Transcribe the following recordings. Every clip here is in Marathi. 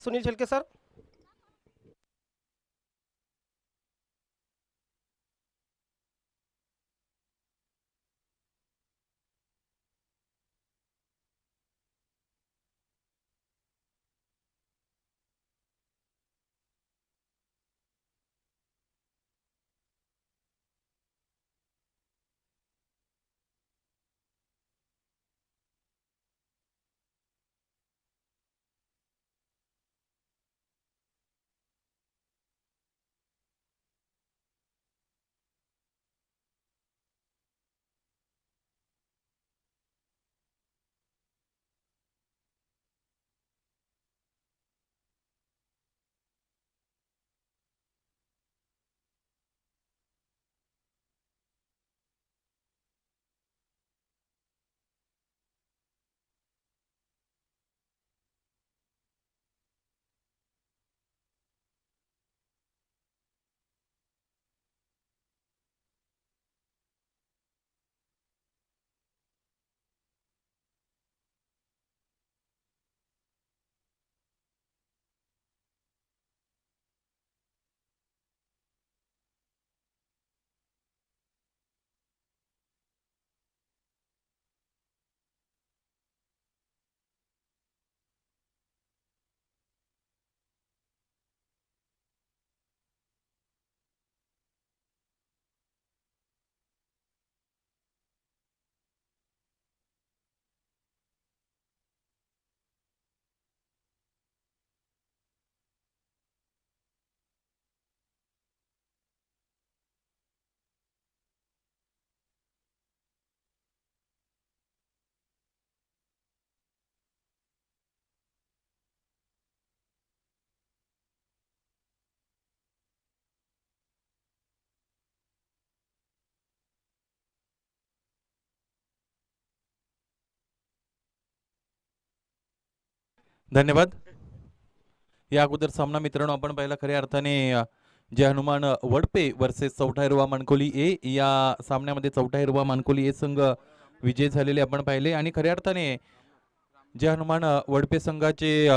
सुनील शेलके सर. धन्यवाद. या अगोदर सामना मित्रांनो आपण पाहिला खऱ्या अर्थाने जय हनुमान वडपे वर्सेस चौथा हिरवा मानकोली ए या सामन्यामध्ये चौथा हिरवा मानकोली ए संघ विजय झालेले आपण पाहिले आणि खऱ्या अर्थाने जय हनुमान वडपे संघाचे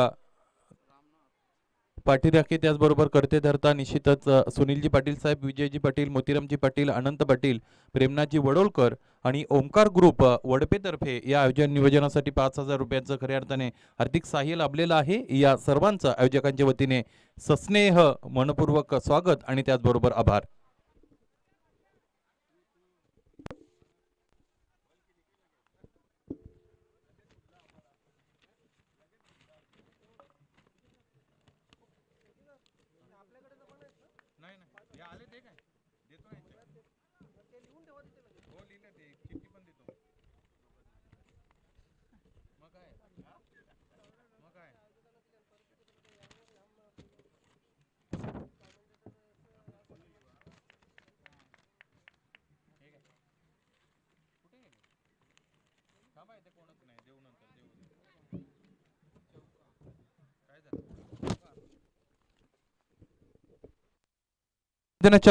पाठीराखे त्याचबरोबर करते धरता निश्चितच सुनीलजी पाटील साहेब, विजयजी पाटील, मोतीरामजी पाटील, अनंत पाटील, प्रेमनाथजी वडोलकर आणि ओमकार ग्रुप वडपेतर्फे या आयोजन नियोजनासाठी 5,000 रुपयांचं खऱ्या अर्थाने आर्थिक सहाय्य लाभलेलं आहे. या सर्वांचं आयोजकांच्या वतीने सस्नेह मनपूर्वक स्वागत आणि त्याचबरोबर आभार.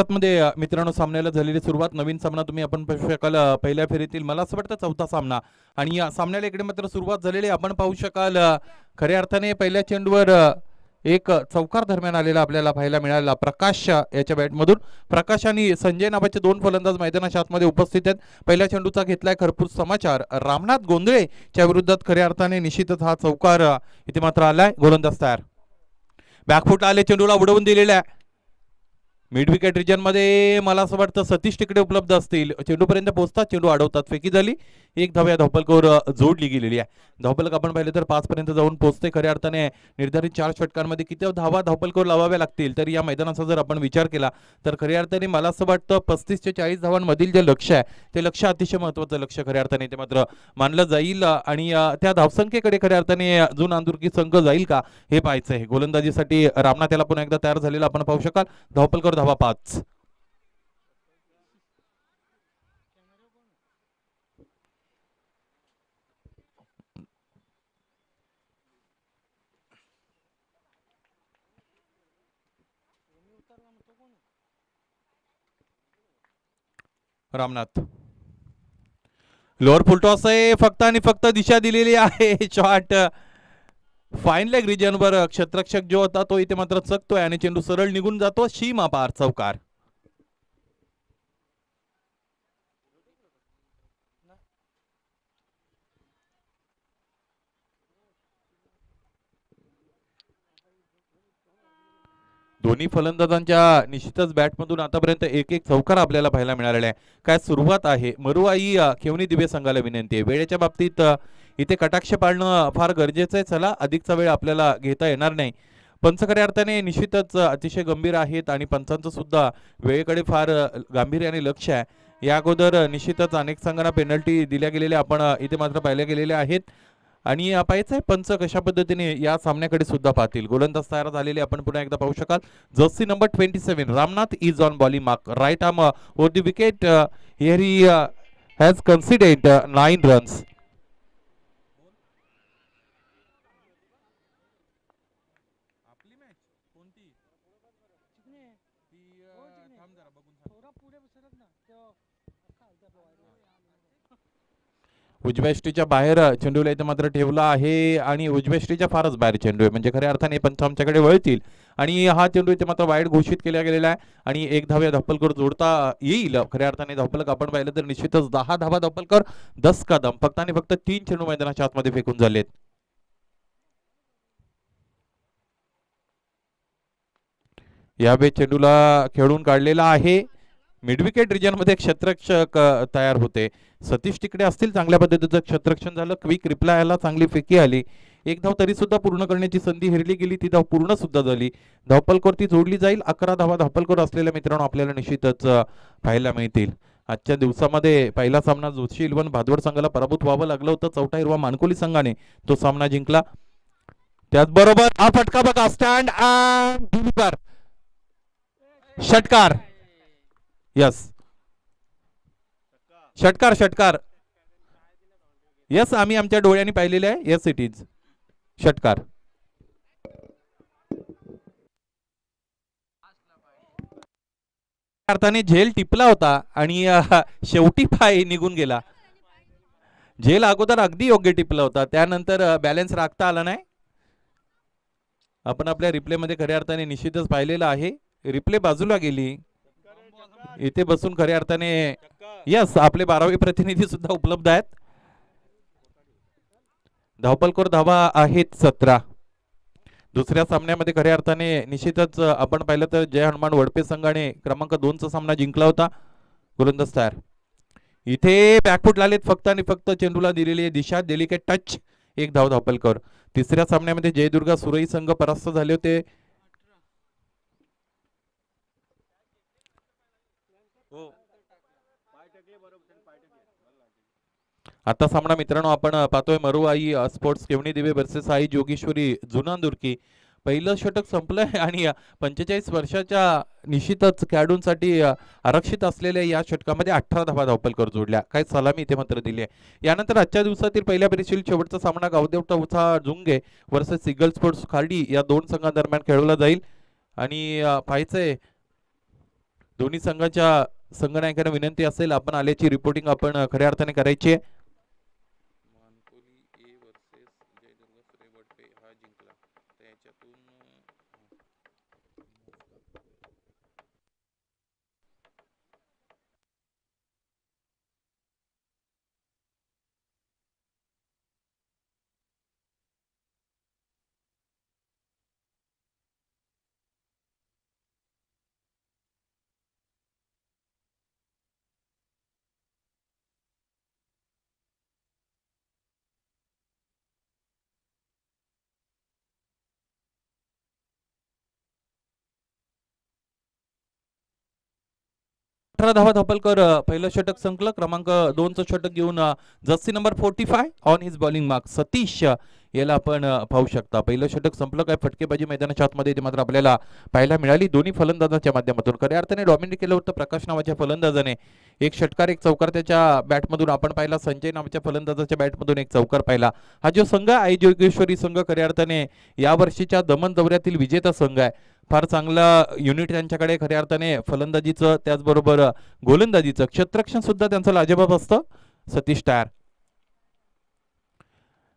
मध्ये मित्रांनो सामन्याला झालेली सुरुवात नवीन सामना तुम्ही आपण पाहू शकाल पहिल्या फेरीतील मला असं वाटतं चौथा सामना आणि या सामन्याला इकडे मात्र सुरुवात झालेली आपण पाहू शकाल खऱ्या अर्थाने पहिल्या चेंडूवर एक चौकार दरम्यान आलेला आपल्याला पाहायला मिळाला प्रकाश याच्या बॅटमधून. प्रकाश आणि संजय नावाचे दोन फलंदाज मैदानाच्या आतमध्ये उपस्थित आहेत. पहिल्या चेंडूचा घेतलाय खरपूस समाचार रामनाथ गोंधळेच्या विरोधात खऱ्या अर्थाने निश्चितच हा चौकार इथे मात्र आलाय. गोलंदाज तयार, बॅकफुट आले, चेंडूला उडवून दिलेला आहे. मिड विकेट रिजन मध्ये मला असं वाटतं सतीश तिकडे उपलब्ध असतील. चेंडूपर्यंत पोहोचतात, चेंडू अडवतात, फेकी झाली. एक धाव या धावपलकावर जोडली गेलेली आहे. धावपलक आपण पाहिलं तर 5 पर्यंत जाऊन पोहोचते. खऱ्या अर्थाने निर्धारित 4 षटकांमध्ये किती धावा धावपलकावर लावाव्या लागतील तर या मैदानाचा जर आपण विचार केला तर खऱ्या अर्थाने मला असं वाटतं 35 ते 40 धावांमधील जे लक्ष आहे ते लक्ष अतिशय महत्त्वाचं लक्ष खऱ्या अर्थाने ते मात्र मानलं जाईल आणि त्या धावसंख्येकडे खऱ्या अर्थाने अजून आंदुरकी संघ जाईल का हे पाहायचं आहे. गोलंदाजीसाठी रामनाथ याला पुन्हा एकदा तयार झालेला आपण पाहू शकाल. धावपलकावर धावा 5. रामनाथ लोअर फुलटॉस आहे, फक्त आणि फक्त दिशा दिलेली आहे. शॉट फाईन लेग रिजनवर क्षेत्ररक्षक जो होता तो इथे मात्र चकतोय आणि चेंडू सरळ निघून जातो सीमा पार चौकार. दोन्ही फलंदाजांच्या निश्चितच बॅटमधून आतापर्यंत एक एक चौकार आपल्याला पाहायला मिळालेला आहे. काय सुरुवात आहे. मरुआई खेवणी दिवे संघाला विनंती आहे, वेळेच्या बाबतीत इथे कटाक्ष पाळणं फार गरजेचं आहे. चला अधिकचा वेळ आपल्याला घेता येणार नाही. पंच खऱ्या अर्थाने निश्चितच अतिशय गंभीर आहेत आणि पंचांचं सुद्धा वेळेकडे फार गांभीर्याने लक्ष आहे. या अगोदर निश्चितच अनेक संघांना पेनल्टी दिल्या गेलेल्या आपण इथे मात्र पाहिल्या गेलेल्या आहेत आणि पाहायचं आहे पंच कशा पद्धतीने या सामन्याकडे सुद्धा पाहतील. गोलंदाज तयार झालेले आपण पुन्हा एकदा पाहू शकाल. Jersey number 27 Ramnath is on bowling mark, right arm over the wicket. Here he has considered 9 runs. उजव्या स्ट्रीच्या बाहेर चेंडूला इथे मात्र ठेवला आहे आणि उजव्या स्ट्रीच्या फारच बाहेर चेंडू आहे, म्हणजे खऱ्या अर्थाने पंच आमच्याकडे वळतील आणि हा चेंडू इथे मात्र वाईड घोषित केला गेलेला आहे आणि एक धाव या धापलकर जोडता येईल. खऱ्या अर्थाने धापलक आपण पाहिलं तर निश्चितच 10 धावा धापलकर 10 कदम फक्त आणि फक्त 3 चेंडू मैदानाच्या आतमध्ये फेकून झालेत. यावेळी चेंडूला खेळून काढलेला आहे. मिडविकेट रिजन मध्ये क्षेत्ररक्षक तयार होते. सतीश तिकडे असतील, चांगल्या पद्धतीचं क्षेत्ररक्षण झालं, क्विक रिप्लाय आला, चांगली फेकी आली. एक धाव तरी सुद्धा पूर्ण करण्याची संधी हेरली गेली, ती धाव पूर्ण सुद्धा झाली. धावपलकर जोडली जाईल. 11 धावा धावपलकर असलेल्या मित्रांनो आपल्याला निश्चितच पाहायला मिळतील. आजच्या दिवसामध्ये पहिला सामना जोशी इलेव्हन भादवड संघाला पराभूत व्हावं लागलं होतं. चौथा हिरवा मानकोली संघाने तो सामना जिंकला. त्याचबरोबर हा फटका बघा, स्टँड अँड षटकार. यस, षटकार षटकार. यस, आम्ही आमच्या डोळ्यांनी पाहिलेले आहे. यस इट इज षटकार. अर्थाने झेल टिपला होता आणि शेवटी पाय निघून गेला. झेल अगोदर अगदी योग्य टिपला होता, त्यानंतर बॅलन्स राखता आला नाही. आपण आपल्या रिप्ले मध्ये खऱ्या अर्थाने निश्चितच पाहिलेलं आहे. रिप्ले बाजूला गेली, इथे बसून खऱ्या अर्थाने यस आपले 12वे प्रतिनिधी सुद्धा उपलब्ध आहेत. धावपलकर धावा आहेत 17. दुसऱ्या सामन्यामध्ये खऱ्या अर्थाने निश्चितच आपण पाहिलं तर जय हनुमान वडपे संघाने क्रमांक 2 चा सामना जिंकला होता. गोलंदाज तयार. इथे बॅकफूट लालेत फक्त आणि फक्त चेंडूला दिलेली दिशा, डेलिकेट टच, एक धाव धावपलकर. तिसऱ्या सामन्यामध्ये जयदुर्गा सुरई संघ परास्त झाले होते. आता सामना मित्रांनो आपण पाहतोय मरुआई स्पोर्ट्स केवणी दिवे वर्सेस आई जोगेश्वरी जुनांदुर्की. पहिलं षटक संपलंय आणि 45 वर्षाच्या निश्चितच खेळाडूंसाठी आरक्षित असलेल्या या षटकामध्ये 18 धावा धावपलकर जोडल्या. काय सलामी इथे मात्र दिली आहे. यानंतर आजच्या दिवसातील पहिल्या फेरीतील शेवटचा सामना गावदेव टवचा जुंगे वर्सेस सिगल स्पोर्ट्स खार्डी या दोन संघांदरम्यान खेळवला जाईल आणि पाहायचंय दोन्ही संघाच्या संघनायकांना विनंती असेल आपण आल्याची रिपोर्टिंग आपण खऱ्या अर्थाने करायची आहे. 18 धावा धापलकर पहिलं षटक संपलं. क्रमांक 2 चं षटक घेऊन Jersey number 45 on his bowling mark Satish याला आपण पाहू शकता. पहिलं षटक संपलं. काय फटकेबाजी मैदानाच्या आतमध्ये मात्र आपल्याला पाहायला मिळाली दोन्ही फलंदाजांच्या माध्यमातून. खऱ्या अर्थाने डॉमिनेट केलं होतं प्रकाश नावाच्या फलंदाजाने. एक षटकार एक चौकार त्याच्या बॅटमधून आपण पाहिला. संजय नावाच्या फलंदाजाच्या बॅटमधून एक चौकार पाहिला. हा जो संघ आई जोगेश्वरी संघ खऱ्या अर्थाने या वर्षीच्या दमन दौऱ्यातील विजेता संघ आहे. फार चांगला युनिट त्यांच्याकडे खऱ्या अर्थाने फलंदाजीचं त्याचबरोबर गोलंदाजीचं क्षेत्ररक्षण सुद्धा त्यांचं लाजवाब असतं. सतीश टायर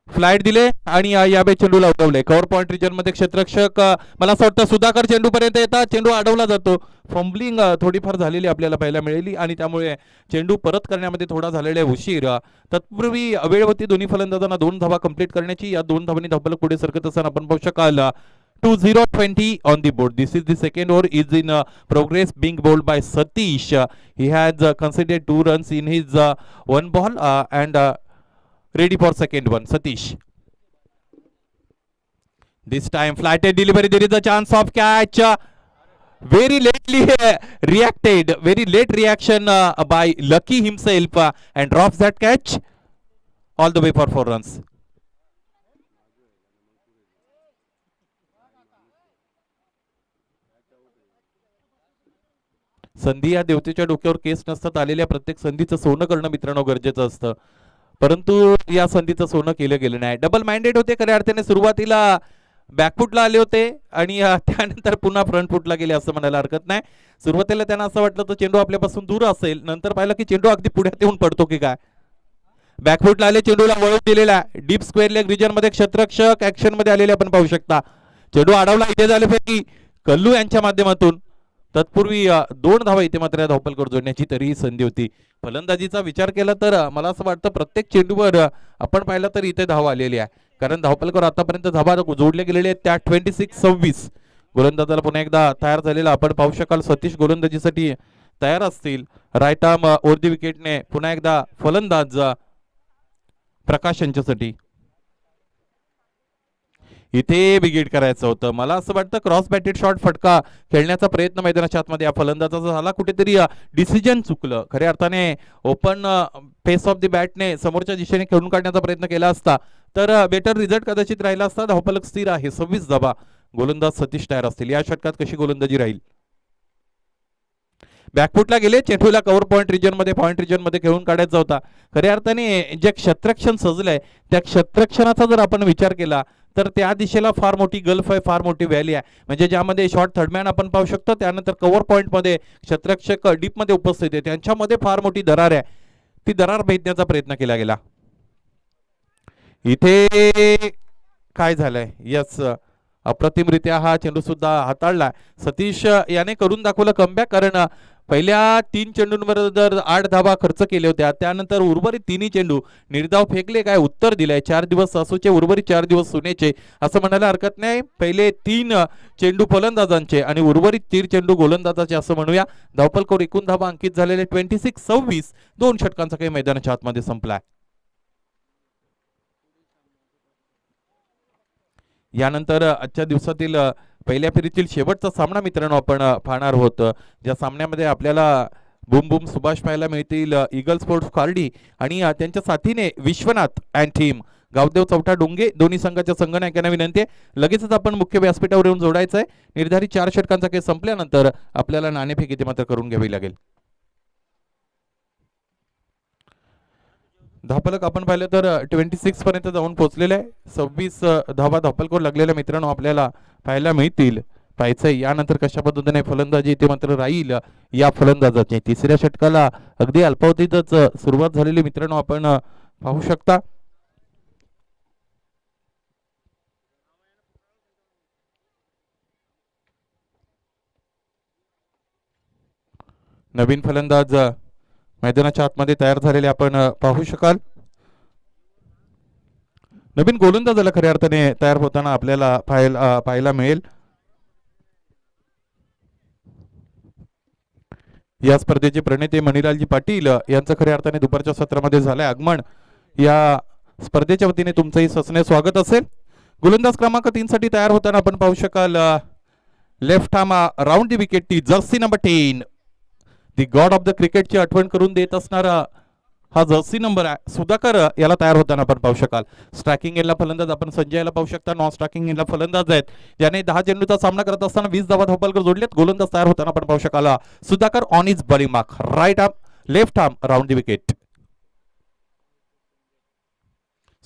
फ्लाईट दिले आणि याबे चेंडूला उडवले. कव्हर पॉइंट रिजन मध्ये क्षेत्ररक्षक मला असं वाटतं सुधाकर चेंडू पर्यंत येतात, चेंडू अडवला जातो. फंबलिंग थोडीफार झालेली आपल्याला पाहायला मिळाली आणि त्यामुळे चेंडू परत करण्यामध्ये थोडा झालेला आहे उशीर. तत्पूर्वी वेळ होती दोन्ही फलंदाजांना 2 धावा कंप्लीट करण्याची. या 2 धावांनी धावफलक पुढे सरकत असताना आपण पाहू शकाल 2-0-20 on the board. This is the second over is in progress being bowled by Satish. He has conceded 2 runs in his one ball and ready for second one. Satish. This time flighted delivery. There is a chance of catch. Very lately reacted. Very late reaction by Lucky himself and drops that catch all the way for 4 runs. संधी या देवतेच्या डोक्यावर केस नसतात आलेल्या प्रत्येक संधीचं सोनं करणं मित्रांनो गरजेचं असतं, परंतु या संधीचं सोनं केलं गेलं नाही. डबल माइंडेड होते खऱ्या अर्थाने. सुरुवातीला बॅकफुटला आले होते आणि त्यानंतर पुन्हा फ्रंट फुटला गेले असं म्हणायला हरकत नाही. सुरुवातीला त्यांना असं वाटलं तर चेंडू आपल्यापासून दूर असेल, नंतर पाहिलं की चेंडू अगदी पुढ्यात येऊन पडतो की काय. बॅकफुटला आले, चेंडूला वळून दिलेला डीप स्क्वेअर लेग रिजन मध्ये क्षेत्ररक्षक ऍक्शन मध्ये आलेले आपण पाहू शकता. चेंडू अडवला, इथे झाले फेकी कल्लू यांच्या माध्यमातून. तत्पूर्वी 2 धावा इथे मात्र या धावफलकावर जोडण्याची तरीही संधी होती. फलंदाजीचा विचार केला तर मला असं वाटतं प्रत्येक चेंडूवर आपण पाहिलं तर इथे धावा आलेली आहे, कारण धावफलकावर आतापर्यंत धावा जोडल्या गेलेल्या आहेत त्या 26-26. गोलंदाजाला पुन्हा एकदा तयार झालेला आपण पाहू शकाल. सतीश गोलंदाजीसाठी तयार असतील. राईट आर्म ओव्हर दी विकेटने पुन्हा एकदा फलंदाज प्रकाश यांच्यासाठी. इथे बिगेट करायचं होतं. मला असं वाटतं क्रॉस बॅटेड शॉट फटका खेळण्याचा प्रयत्न मैदानाच्या आतमध्ये या फलंदाजाचा झाला. कुठेतरी डिसिजन चुकलं. खऱ्या अर्थाने ओपन फेस ऑफ द बॅटने समोरच्या दिशेने खेळून काढण्याचा प्रयत्न केला असता तर बेटर रिझल्ट कदाचित राहिला असता. धावफलक स्थिर आहे 26 धावा. गोलंदाज सतीश तयार असतील. या षटकात कशी गोलंदाजी राहील. बॅकफुटला गेले, चेंडूला कव्हर पॉइंट रिजन मध्ये खेळून काढायचा होता. खऱ्या अर्थाने जे क्षेत्ररक्षण सजलंय त्या क्षेत्ररक्षणाचा जर आपण विचार केला तर त्या दिशेला फार मोठी गल्फ आहे, फार मोठी व्हॅली आहे. म्हणजे ज्यामध्ये शॉर्ट थर्डमॅन आपण पाहू शकतो, त्यानंतर कव्हर पॉइंट मध्ये क्षेत्ररक्षक डीप मध्ये उपस्थित आहे, त्यांच्यामध्ये फार मोठी दरार आहे. ती दरार भेदण्याचा प्रयत्न केला गेला. इथे काय झालंय, यस अप्रतिमरित्या हा चेंडू सुद्धा हाताळला. सतीश याने करून दाखवलं कमबॅक, कारण पहिल्या 3 चेंडूंवर जर 8 धावा खर्च केल्या होत्या, त्यानंतर उर्वरित 3 चेंडू निर्धाव फेकले. काय उत्तर दिलंय. 4 दिवस सासूचे, उर्वरित 4 दिवस सुनेचे असं म्हणायला हरकत नाही. पहिले 3 चेंडू फलंदाजांचे आणि उर्वरित 3 चेंडू गोलंदाजाचे असं म्हणूया. धावफलकावर एकूण धावा अंकित झालेले 26-26. 2 षटकांचा काही मैदानाच्या आतमध्ये संपलाय. यानंतर आजच्या दिवसातील पहिल्या फेरीतील शेवटचा सामना मित्रांनो आपण पाहणार आहोत, ज्या सामन्यामध्ये आपल्याला बुम बुम सुभाष पाहायला मिळतील. ईगल स्पोर्ट्स खार्डी आणि त्यांच्या साथीने विश्वनाथ अँड टीम गावदेव चौथा डोंगे. दोन्ही संघाच्या संघनायकांना विनंती आहे लगेचच आपण मुख्य व्यासपीठावर येऊन जोडायचं आहे. निर्धारित 4 षटकांचा खेळ संपल्यानंतर आपल्याला नाणेफेक इथे मात्र करून घ्यावी लागेल. धावफलक आपण पाहिलं तर 26 पर्यंत जाऊन पोहोचलेलं आहे. 26 धावा धावफलकावर लागलेल्या मित्रांनो आपल्याला पाहायला मिळतील. पाहायचंय यानंतर कशा पद्धतीने फलंदाजी ते मात्र राहील या फलंदाजाची. तिसऱ्या षटकाला अगदी अल्पावधीतच सुरुवात झालेली मित्रांनो आपण पाहू शकता. नवीन फलंदाज मैदानाच्या आतमध्ये तयार झालेले आपण पाहू शकाल. नवीन गोलंदाजाला खऱ्या अर्थाने तयार होताना आपल्याला पाहायला मिळेल. या स्पर्धेचे प्रणेते मणिलालजी पाटील यांचं खऱ्या अर्थाने दुपारच्या सत्रामध्ये झालंय आगमन. या स्पर्धेच्या वतीने तुमचंही ससने स्वागत असेल. गोलंदाज क्रमांक 3 साठी तयार होताना आपण पाहू शकाल left arm round the wicket T Jersey number 10 the God of the क्रिकेटची आठवण करून देत असणारा हा जर्सी नंबर आहे सुधाकर याला तयार होताना आपण पाहू शकाल. स्ट्रायकिंग एंडला फलंदाज आपण संजय याला पाहू शकता. नॉन स्ट्रायकिंग एंडला फलंदाज आहेत ज्याने 10 चेंडूचा सामना करत असताना 20 धावा धावफलकावर जोडलेत. गोलंदाज तयार होताना आपण पाहू शकाल Sudhakar on is bowling mark. Right arm left arm round the wicket.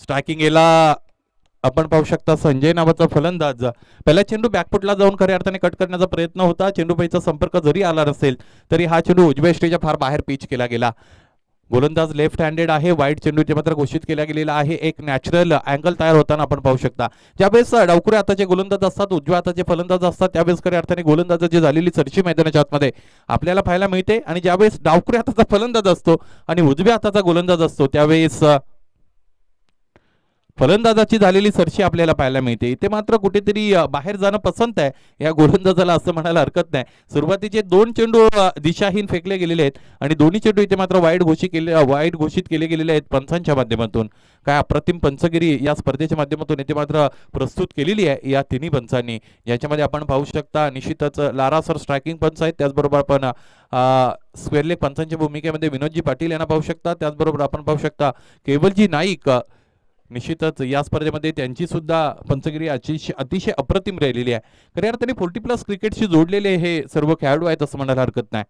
Striking एला आपण पाहू शकता संजय नावाचा फलंदाज. पहिला चेंडू बॅकफुटला जाऊन खऱ्या अर्थाने कट करण्याचा प्रयत्न होता. चेंडू पैचा संपर्क जरी आला नसेल तरी हा चेंडू उजव्या स्टेजच्या फार बाहेर पिच केला गेला. गोलंदाज लेफ्ट हँडेड आहे. वाईट चेंडू इथे मात्र घोषित केला गेलेला आहे. एक नॅचरल अँगल तयार होताना आपण पाहू शकता. ज्यावेळेस डावखुरे हाताचे गोलंदाज असतात, उजव्या हाताचे फलंदाज असतात, त्यावेळेस खऱ्या अर्थाने गोलंदाजाची झालेली सरशी मैदानाच्या आतमध्ये आपल्याला पाहायला मिळते. आणि ज्यावेळेस डावखुरे हाताचा फलंदाज असतो आणि उजव्या हाताचा गोलंदाज असतो त्यावेळेस फलंदाजाची झालेली सरशी आपल्याला पाहायला मिळते. इथे मात्र कुठेतरी बाहेर जाणं पसंत आहे या गोलंदाजाला असं म्हणायला हरकत नाही. सुरुवातीचे 2 चेंडू दिशाहीन फेकले गेलेले आहेत आणि दोन्ही चेंडू इथे मात्र वाईट घोषित केले गेलेले आहेत पंचांच्या माध्यमातून. काय अप्रतिम पंचगिरी या स्पर्धेच्या माध्यमातून इथे मात्र प्रस्तुत केलेली आहे या तिन्ही पंचांनी, ज्याच्यामध्ये आपण पाहू शकता निश्चितच लारा सर स्ट्रायकिंग पंच आहेत. त्याचबरोबर आपण स्क्वेअर लेग पंचांच्या भूमिकेमध्ये विनोदजी पाटील यांना पाहू शकता. त्याचबरोबर आपण पाहू शकता केवलजी नाईक. निश्चितच या स्पर्धेमध्ये त्यांची सुद्धा पंचगिरी अतिशय अप्रतिम राहिलेली आहे. खऱ्या अर्थाने 40+ क्रिकेटशी जोडलेले हे सर्व खेळाडू आहेत असं म्हणायला हरकत नाही.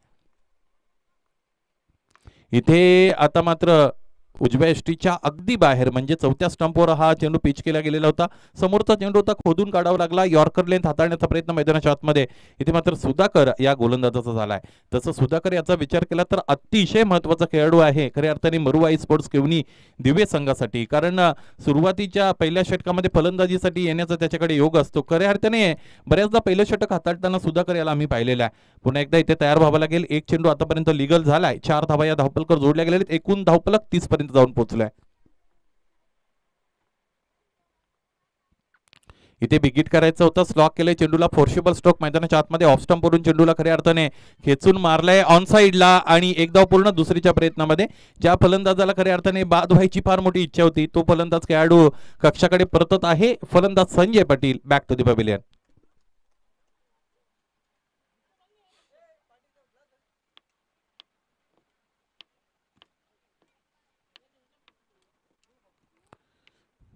इथे आता मात्र उजव्या एसटीच्या अगदी बाहेर म्हणजे चौथ्या स्टंपवर हा चेंडू पिच केला गेलेला होता. समोरचा चेंडू होता खोदून काढावा लागला. यॉर्कर लेंथ हाताळण्याचा प्रयत्न मैदानाच्या आतमध्ये इथे मात्र सुधाकर या गोलंदाजाचा झालाय. तसं सुधाकर याचा विचार केला तर अतिशय महत्वाचा खेळाडू आहे खऱ्या अर्थाने मरुवाई स्पोर्ट्स केवनी दिवे संघासाठी. कारण सुरुवातीच्या पहिल्या षटकामध्ये फलंदाजीसाठी येण्याचा त्याच्याकडे योग असतो. खऱ्या अर्थाने बऱ्याचदा पहिलं षटक हाताळताना सुधाकर याला आम्ही पाहिलेलं आहे. पुन्हा एकदा इथे तयार व्हावं लागेल. एक चेंडू आतापर्यंत लिगल झालाय. 4 धावा या धावपलकर जोडल्या गेलेले. एकूण धावपलक 30 पर्यंत जाऊन पोहोचलाय. इथे बिगिट करायचं होतं. स्लॉक केलंय चेंडूला. फोर्सेबल स्ट्रोक मैदानाच्या आतमध्ये ऑफ स्टंप वरून चेंडूला खऱ्या अर्थाने खेचून मारलाय ऑन साइडला आणि एक धाव पूर्ण. दुसरीच्या प्रयत्नामध्ये ज्या फलंदाजाला खऱ्या अर्थाने बाद व्हायची फार मोठी इच्छा होती तो फलंदाज खेळाडू कक्षाकडे परतत आहे. फलंदाज Sanjay Patil back to the pavilion.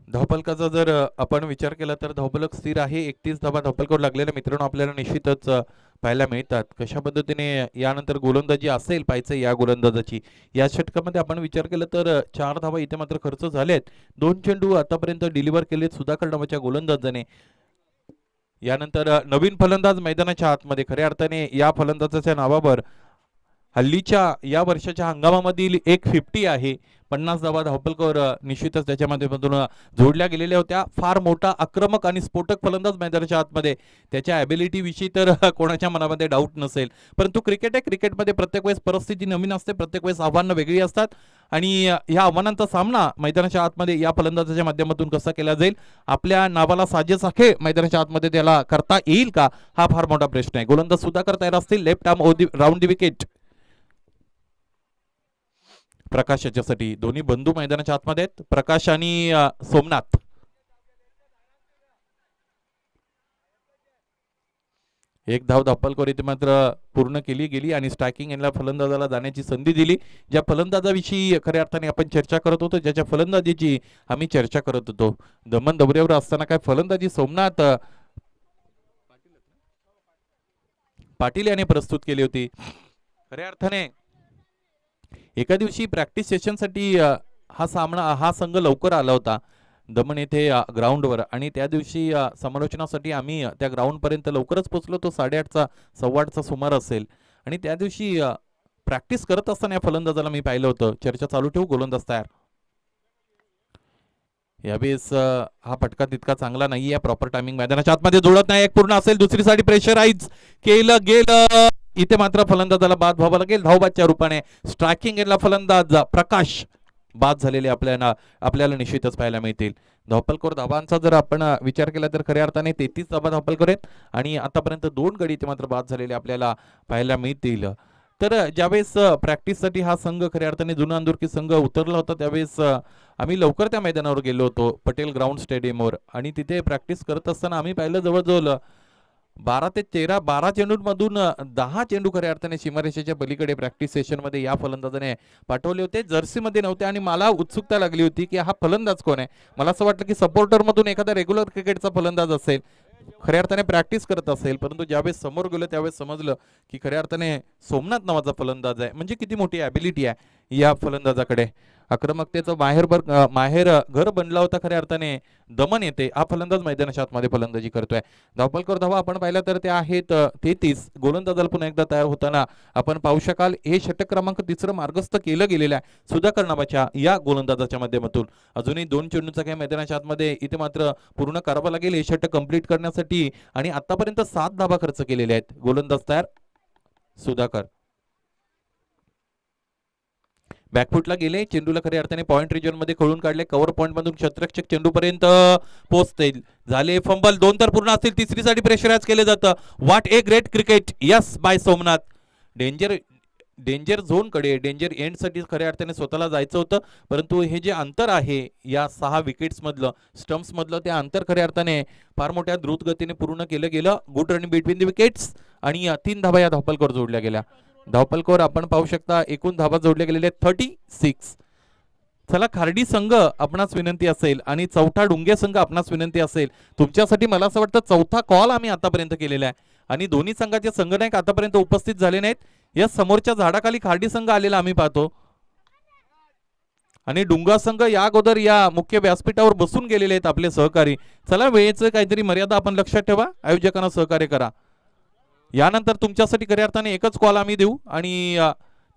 धावपलकाचा जर आपण विचार केला तर धावपलक स्थिर आहे. 31 धावा धावपलकावर लागलेल्या मित्रांनो आपल्याला निश्चितच पाहायला मिळतात. कशा पद्धतीने यानंतर गोलंदाजी असेल पाहायचं या गोलंदाजाची. या षटकामध्ये आपण विचार केला तर 4 धावा इथे मात्र खर्च झालेत. 2 चेंडू आतापर्यंत डिलिव्हर केलेत सुधाकर नावाच्या गोलंदाजाने. यानंतर नवीन फलंदाज मैदानाच्या आतमध्ये खऱ्या अर्थाने या फलंदाजाच्या नावावर हल्लीच्या या वर्षाच्या हंगामामधील एक 50 आहे. 50 धावा धावपलकावर निश्चितच त्याच्या माध्यमातून जोडल्या गेलेल्या होत्या. फार मोठा आक्रमक आणि स्फोटक फलंदाज मैदानाच्या आतमध्ये. त्याच्या ॲबिलिटी विषयी तर कोणाच्या मनामध्ये डाऊट नसेल. परंतु क्रिकेट आहे. क्रिकेटमध्ये प्रत्येक वेळेस परिस्थिती नवीन असते. प्रत्येक वेळेस आव्हानं वेगळी असतात आणि ह्या आव्हानांचा सामना मैदानाच्या आतमध्ये या फलंदाजाच्या माध्यमातून कसा केला जाईल. आपल्या नावाला साजेस आहे मैदानाच्या आतमध्ये त्याला करता येईल का हा फार मोठा प्रश्न आहे. गोलंदाज सुधाकर तयार असतील. Left arm round the wicket Prakash याच्यासाठी. दोन्ही बंधू मैदानाच्या आतमध्ये आहेत प्रकाश आणि सोमनाथ. एक धाव धावपलकर इथे मात्र पूर्ण केली गेली आणि स्ट्रायकिंग एंडला फलंदाजाला जाण्याची संधी दिली. ज्या फलंदाजाविषयी खऱ्या अर्थाने आपण चर्चा करत होतो, ज्याच्या फलंदाजीची आम्ही चर्चा करत होतो, दमन दौऱ्यावर असताना काय फलंदाजी सोमनाथ पाटील याने प्रस्तुत केली होती. खऱ्या अर्थाने एका दिवशी प्रॅक्टिस सेशनसाठी हा संघ लवकर आला होता दमन येथे ग्राउंडवर आणि त्या दिवशी समालोचनासाठी आम्ही त्या ग्राउंडपर्यंत लवकरच पोहोचलो. तो 8:30चा 8:15चा सुमार असेल आणि त्या दिवशी प्रॅक्टिस करत असताना या फलंदाजाला मी पाहिलं होतं. चर्चा चालू ठेवू. गोलंदाज तयार. यावेळेस हा फटका तितका चांगला नाहीये. प्रॉपर टायमिंग मैदानाच्या आतमध्ये जोडत नाही. एक पूर्ण असेल. दुसरीसाठी प्रेशराईज केलं गेलं. इथे मात्र फलंदाजाला बाद व्हावं लागेल धावबादच्या रूपाने. स्ट्रायकिंग एंडला फलंदाज प्रकाश बाद झालेले आपल्याला निश्चितच पाहायला मिळतील. धावपलकर धावांचा जर आपण विचार केला तर खऱ्या अर्थाने 33 धावा धावपलकर आहेत आणि आतापर्यंत 2 गडी इथे मात्र बाद झालेले आपल्याला पाहायला मिळतील. तर ज्यावेळेस प्रॅक्टिससाठी हा संघ खऱ्या अर्थाने जुना अंदुरकी संघ उतरला होता त्यावेळेस आम्ही लवकर त्या मैदानावर गेलो होतो पटेल ग्राउंड स्टेडियमवर आणि तिथे प्रॅक्टिस करत असताना आम्ही पाहिलं जवळजवळ 12 चेंडूंमधून 10 चेंडू खऱ्या अर्थाने सीमारेषेच्या पलीकडे प्रॅक्टिस सेशनमध्ये या फलंदाजाने पाठवले होते. जर्सीमध्ये नव्हते आणि मला उत्सुकता लागली होती की हा फलंदाज कोण आहे. मला असं वाटलं की सपोर्टरमधून एखादा रेग्युलर क्रिकेटचा फलंदाज असेल, खऱ्या अर्थाने प्रॅक्टिस करत असेल. परंतु ज्यावेळेस समोर गेलो त्यावेळेस समजलं की खऱ्या अर्थाने सोमनाथ नावाचा फलंदाज आहे. म्हणजे किती मोठी ॲबिलिटी आहे या फलंदाजाकडे. आक्रमकतेचं माहेर घर बनला होता खऱ्या अर्थाने दमन येते. हा फलंदाज मैदानाच्या आतमध्ये फलंदाजी करतोय. धावपलकर धावा आपण पाहिलं तर ते आहेत 33. गोलंदाजाला पुन्हा एकदा तयार होताना आपण पाहू शकाल. हे षटक क्रमांक 3 मार्गस्थ केलं गेलेलं आहे सुधाकर नावाच्या या गोलंदाजाच्या माध्यमातून. अजूनही 2 चेंडूचा काही मैदानाच्या आतमध्ये इथे मात्र पूर्ण करावं लागेल हे षटक कंप्लीट करण्यासाठी आणि आतापर्यंत 7 धावा खर्च केलेल्या आहेत. गोलंदाज तयार सुधाकर. बॅकफुटला गेले, चेंडूला खऱ्या अर्थाने पॉइंट रिजन मध्ये खळून काढले. कव्हर पॉइंट मधून क्षेत्ररक्षक चेंडू पर्यंत पोहोचतील. झाले फंबल. 2 तर पूर्ण असतील. तिसरीसाठी प्रेशराइज केले जातं. What a great cricket. Yes by Somnath. Danger zone कडे, डेंजर एंड साठी खऱ्या अर्थाने स्वतःला जायचं होतं, परंतु हे जे अंतर आहे या 6 विकेट्स मधलं, स्टम्प्स मधलं, ते अंतर खऱ्या अर्थाने फार मोठ्या द्रुत गतीने पूर्ण केलं गेलं. Good running between the wickets आणि 3 धावा या धावपलकर जोडल्या गेल्या. धावपलकर आपण पाहू शकता एकूण धावा जोडल्या गेलेल्या 36. चला खार्डी संघ आपणास विनंती असेल आणि चौथा डुंगे संघ आपणास विनंती असेल तुमच्यासाठी. मला असं वाटतं चौथा कॉल आम्ही आतापर्यंत केलेला आहे आणि दोन्ही संघाचे संघनायक आतापर्यंत उपस्थित झाले नाहीत. या समोरच्या झाडाखाली खार्डी संघ आलेला आम्ही पाहतो आणि डुंगा संघ या अगोदर या मुख्य व्यासपीठावर बसून गेलेले आहेत आपले सहकारी. चला वेळेचं काहीतरी मर्यादा आपण लक्षात ठेवा. आयोजकांना सहकार्य करा. यानंतर तुमच्यासाठी खऱ्या अर्थाने एकच कॉल आम्ही देऊ आणि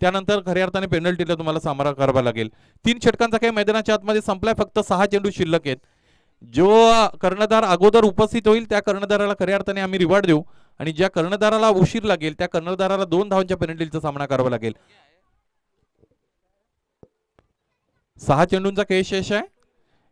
त्यानंतर खऱ्या अर्थाने पेनल्टीला तुम्हाला सामना करावा लागेल. 3 षटकांचा काही मैदानाच्या आतमध्ये संपलाय. फक्त 6 चेंडू शिल्लक आहेत. जो कर्णधार अगोदर उपस्थित होईल त्या कर्णधाराला खऱ्या अर्थाने आम्ही रिवॉर्ड देऊ आणि ज्या कर्णधाराला उशीर लागेल त्या कर्णधाराला 2 धावांच्या पेनल्टीचा सामना करावा लागेल. 6 चेंडूंचा खेळ शेष आहे.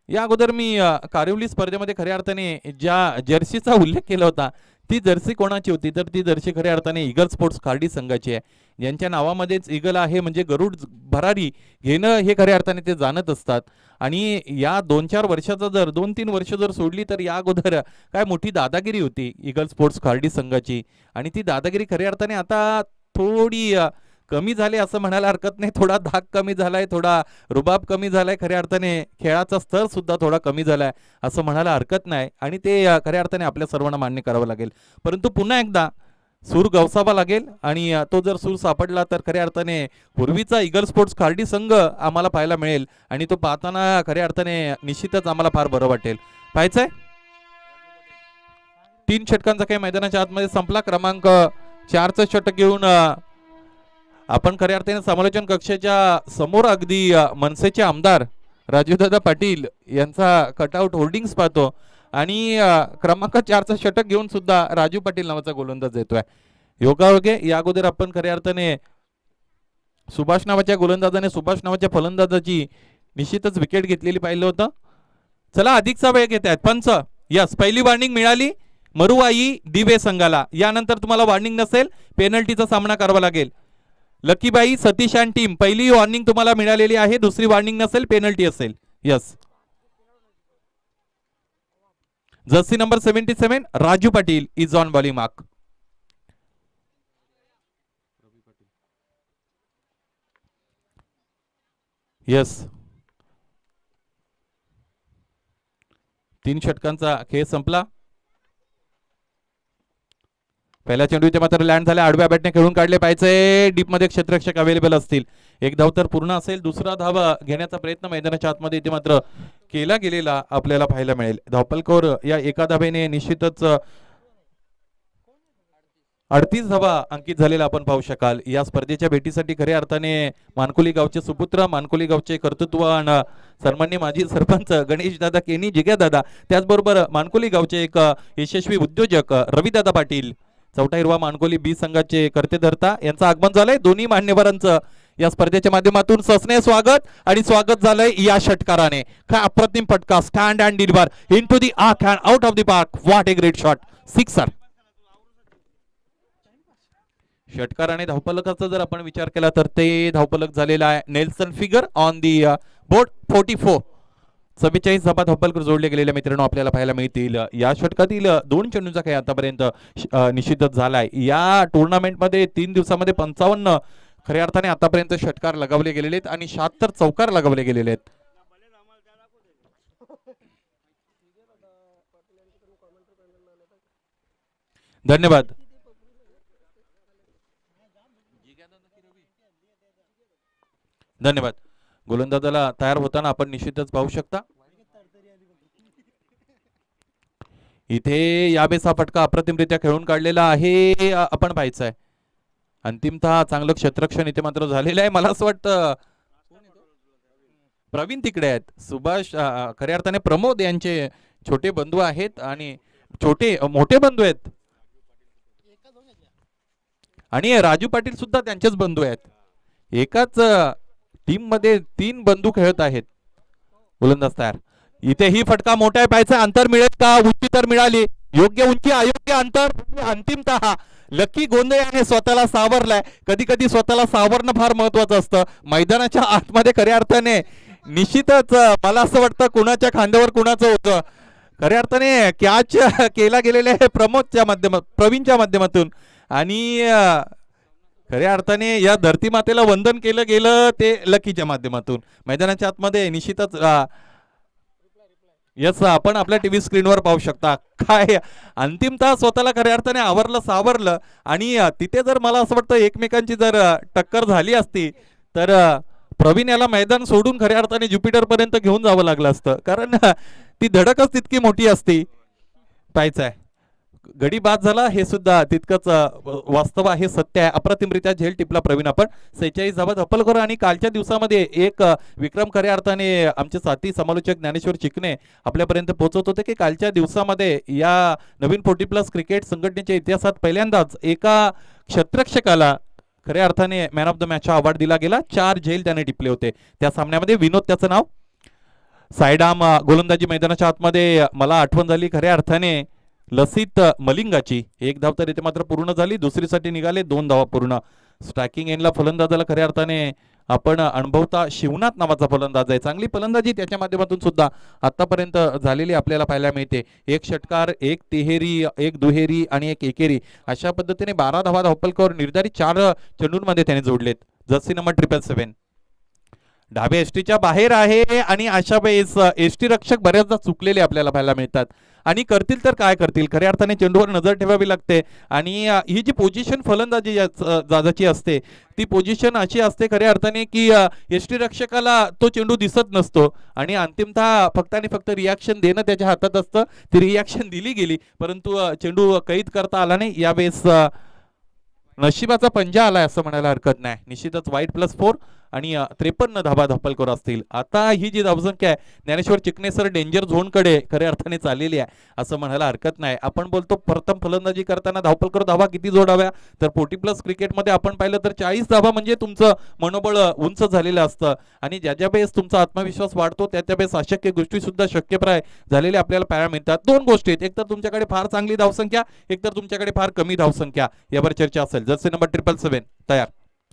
या अगोदर मी कारिवली स्पर्धेमध्ये खऱ्या अर्थाने ज्या जर्सीचा उल्लेख केला होता ती जर्सी कोणाची होती तर ती जर्सी खऱ्या अर्थाने ईगल स्पोर्ट्स खार्डी संघाची आहे. ज्यांच्या नावामध्येच ईगल आहे म्हणजे गरुड भरारी घेणं हे खऱ्या अर्थाने ते जाणत असतात. आणि या 2-4 वर्षाचा जर 2-3 वर्ष जर सोडली तर या अगोदर काय मोठी दादागिरी होती ईगल स्पोर्ट्स खार्डी संघाची आणि ती दादागिरी खऱ्या अर्थाने आता थोडी कमी झाले असं म्हणायला हरकत नाही. थोडा धाक कमी झालाय, थोडा रुबाब कमी झालाय, खऱ्या अर्थाने खेळाचा स्तर सुद्धा थोडा कमी झालाय असं म्हणायला हरकत नाही आणि ते खऱ्या अर्थाने आपल्या सर्वांना मान्य करावं लागेल. परंतु पुन्हा एकदा सूर गवसावा लागेल आणि तो जर सूर सापडला तर खऱ्या अर्थाने पूर्वीचा ईगल स्पोर्ट्स खार्डी संघ आम्हाला पाहायला मिळेल आणि तो पाहताना खऱ्या अर्थाने निश्चितच आम्हाला फार बरं वाटेल. पाहायचंय 3 षटकांचा काही मैदानाच्या आतमध्ये संपला. क्रमांक 4चं षटक घेऊन आपण खऱ्या अर्थाने समालोचन कक्षाच्या समोर अगदी मनसेचे आमदार राजूदादा पाटील यांचा कटआउट होर्डिंग्स पाहतो आणि क्रमांक 4चं षटक घेऊन सुद्धा राजू पाटील नावाचा गोलंदाज येतोय. योगायोगे या अगोदर आपण खऱ्या अर्थाने सुभाष नावाच्या गोलंदाजाने सुभाष नावाच्या फलंदाजाची निश्चितच विकेट घेतलेली पाहिलं होतं. चला अधिकचा वेळ घेत आहेत पंच. यस पहिली वॉर्निंग मिळाली मरुवाई दिवे संघाला. यानंतर तुम्हाला वॉर्निंग नसेल पेनल्टीचा सामना करावा लागेल. लकीबाई सतीश अँड टीम पहिली वॉर्निंग तुम्हाला मिळालेली आहे. दुसरी वॉर्निंग नसेल पेनल्टी असेल. Yes Jersey number 77 Raju Patil is on bowling mark. Yes 3 षटकांचा खेळ संपला. पहिल्या चेंडूचे मात्र लँड झाले. आडव्या बॅटने खेळून काढले पाहिजे. डीप मध्ये क्षेत्ररक्षक अवेलेबल असतील. एक धाव तर पूर्ण असेल. दुसरा धाव घेण्याचा प्रयत्न मैदानाच्या आतमध्ये इथे मात्र केला गेलेला आपल्याला पाहायला मिळेल. धावपलकर या एका धावेने निश्चितच 38 धावा अंकित झालेला आपण पाहू शकाल. या स्पर्धेच्या भेटीसाठी खऱ्या अर्थाने मानकोली गावचे सुपुत्र, मानकोली गावचे कर्तृत्ववान सन्माननीय माजी सरपंच गणेश दादा केनी जिग्या दादा, त्याचबरोबर मानकोली गावचे एक यशस्वी उद्योजक रविदादा पाटील, चौथा हिरवा मानकोली बी संघाचे कर्तेधर्ता यांचं आगमन झालंय. दोन्ही मान्यवरांचं या स्पर्धेच्या माध्यमातून सस्ने स्वागत आणि स्वागत झालंय या षटकाराने. काय अप्रतिम फटका. Stand and deliver into the arc and out of the park. What a great shot. Sixer. षटकाराने धावपलकाचा जर आपण विचार केला तर ते धावपलक झालेला आहे. Nelson figure on the board 44. 44 धावा धावपलक जोडले गेलेल्या मित्रांनो आपल्याला पाहायला मिळतील. या षटकातील 2 चेंडूंचा खेळ आतापर्यंत निश्चितच झालाय. या टुर्नामेंट मध्ये 3 दिवसामध्ये 55 खऱ्या अर्थाने आतापर्यंत षटकार लगावले गेलेले आहेत आणि 76 चौकार लगावले गेलेले आहेत. धन्यवाद. धन्यवाद. गोलंदाजाला तयार होताना आपण निश्चितच पाहू शकता. इथे यावेळेस हा फटका अप्रतिमरित्या खेळून काढलेला आहे, आपण पाहायचं आहे. अंतिमतः चांगलं क्षेत्ररक्षण इथे मात्र झालेलं आहे. मला असं वाटतं प्रवीण तिकडे आहेत, सुभाष खऱ्या अर्थाने प्रमोद यांचे छोटे बंधू आहेत आणि मोठे बंधू आहेत आणि राजू पाटील सुद्धा त्यांचेच बंधू आहेत. एकाच टीम मध्ये 3 बंधू खेळत आहेत. गोलंदाज तयार. इथे ही फटका मोठा आहे, पाहायचा अंतर मिळेल का? उंची तर मिळाली, योग्य उंची अयोग्य अंतर. अंतिमतः लकी गोंधळे याने स्वतःला सावरलाय. कधी कधी स्वतःला सावरणं फार महत्वाचं असतं. मैदानाच्या आतमध्ये खऱ्या अर्थाने निश्चितच मला असं वाटतं कुणाच्या खांद्यावर कुणाचं होतं. खऱ्या अर्थाने कॅच केला गेलेला आहे प्रवीणच्या माध्यमातून आणि खऱ्या अर्थाने या धरती मातेला वंदन केलं गेलं ते लकीच्या माध्यमातून. मैदानाच्या आतमध्ये निश्चितच यस आपण आपल्या टीव्ही स्क्रीनवर पाहू शकता. काय अंतिमतः स्वतःला खऱ्या अर्थाने आवरलं सावरलं आणि तिथे जर मला असं वाटतं एकमेकांची जर टक्कर झाली असती तर प्रवीण याला मैदान सोडून खऱ्या अर्थाने ज्युपिटर पर्यंत घेऊन जावं लागलं असतं, कारण ती धडकच तितकी मोठी असती. पाहायचं आहे गडी बाद झाला हे सुद्धा तितकंच वास्तव आहे, सत्य आहे. अप्रतिमरित्या झेल टिपला प्रवीण आपण 46 धावा धप्पलकर. आणि कालच्या दिवसामध्ये एक विक्रम खऱ्या अर्थाने आमचे साथी समालोचक ज्ञानेश्वर चिकणे आपल्यापर्यंत पोहोचवत होते की कालच्या दिवसामध्ये या नवीन 40+ क्रिकेट संघटनेच्या इतिहासात पहिल्यांदाच एका क्षेत्ररक्षकाला खऱ्या अर्थाने मॅन ऑफ द मॅच चा अवॉर्ड दिला गेला. 4 झेल त्याने टिपले होते त्या सामन्यामध्ये. विनोद त्याचं नाव. सायडाम गोलंदाजी मैदानाच्या आतमध्ये मला आठवण झाली खऱ्या अर्थाने लसित मलिंगाची. 1 धाव तर इथे मात्र पूर्ण झाली, दुसरीसाठी निघाले 2 धावा पूर्ण. स्ट्रायकिंग एंडला फलंदाजाला खऱ्या अर्थाने आपण अनुभवता शिवनाथ नावाचा फलंदाज आहे. चांगली फलंदाजी त्याच्या माध्यमातून सुद्धा आतापर्यंत झालेली आपल्याला पाहायला मिळते. 1 षटकार, 1 तिहेरी, 1 दुहेरी आणि 1 एकेरी अशा पद्धतीने 12 धावा धावपलकर निर्धारित 4 चेंडूंमध्ये त्याने जोडलेत. जर्सी नंबर 777 डावे एसटीच्या बाहेर आहे आणि अशा वेळेस एसटी रक्षक बऱ्याचदा चुकलेले आपल्याला पाहायला मिळतात आणि करतील तर काय करतील. खऱ्या अर्थाने चेंडूवर नजर ठेवावी लागते आणि ही जी पोझिशन फलंदाजी जाजाची असते ती पोझिशन अशी असते खऱ्या अर्थाने की एसटी रक्षकाला तो चेंडू दिसत नसतो आणि अंतिमतः फक्त आणि फक्त रिॲक्शन देणं त्याच्या हातात असतं. ती रिॲक्शन दिली गेली परंतु चेंडू कैद करता आला नाही. यावेळेस नशिबाचा पंजा आलाय असं म्हणायला हरकत नाही. निश्चितच वाईट +4 आणि 53 धावा धप्पलकर असतील. आता ही जी धावसंख्या आहे ज्ञानेश्वर चिकणे सर डेंजर झोनकडे खऱ्या अर्थाने चाललेली आहे असं म्हणायला हरकत नाही. आपण बोलतो प्रथम फलंदाजी करताना धावपलकर धावा किती जोडाव्या तर 40+ क्रिकेटमध्ये आपण पाहिलं तर 40 धावा म्हणजे तुमचं मनोबळ उंच झालेलं असतं आणि ज्या ज्या वेळेस तुमचा आत्मविश्वास वाढतो त्या त्या वेळेस अशक्य गोष्टी सुद्धा शक्यप्राय झालेल्या आपल्याला पाहायला मिळतात. 2 गोष्टी आहेत, एक तर तुमच्याकडे फार चांगली धावसंख्या, एक तर तुमच्याकडे फार कमी धावसंख्या, यावर चर्चा असेल. जर्सी नंबर 777 तयार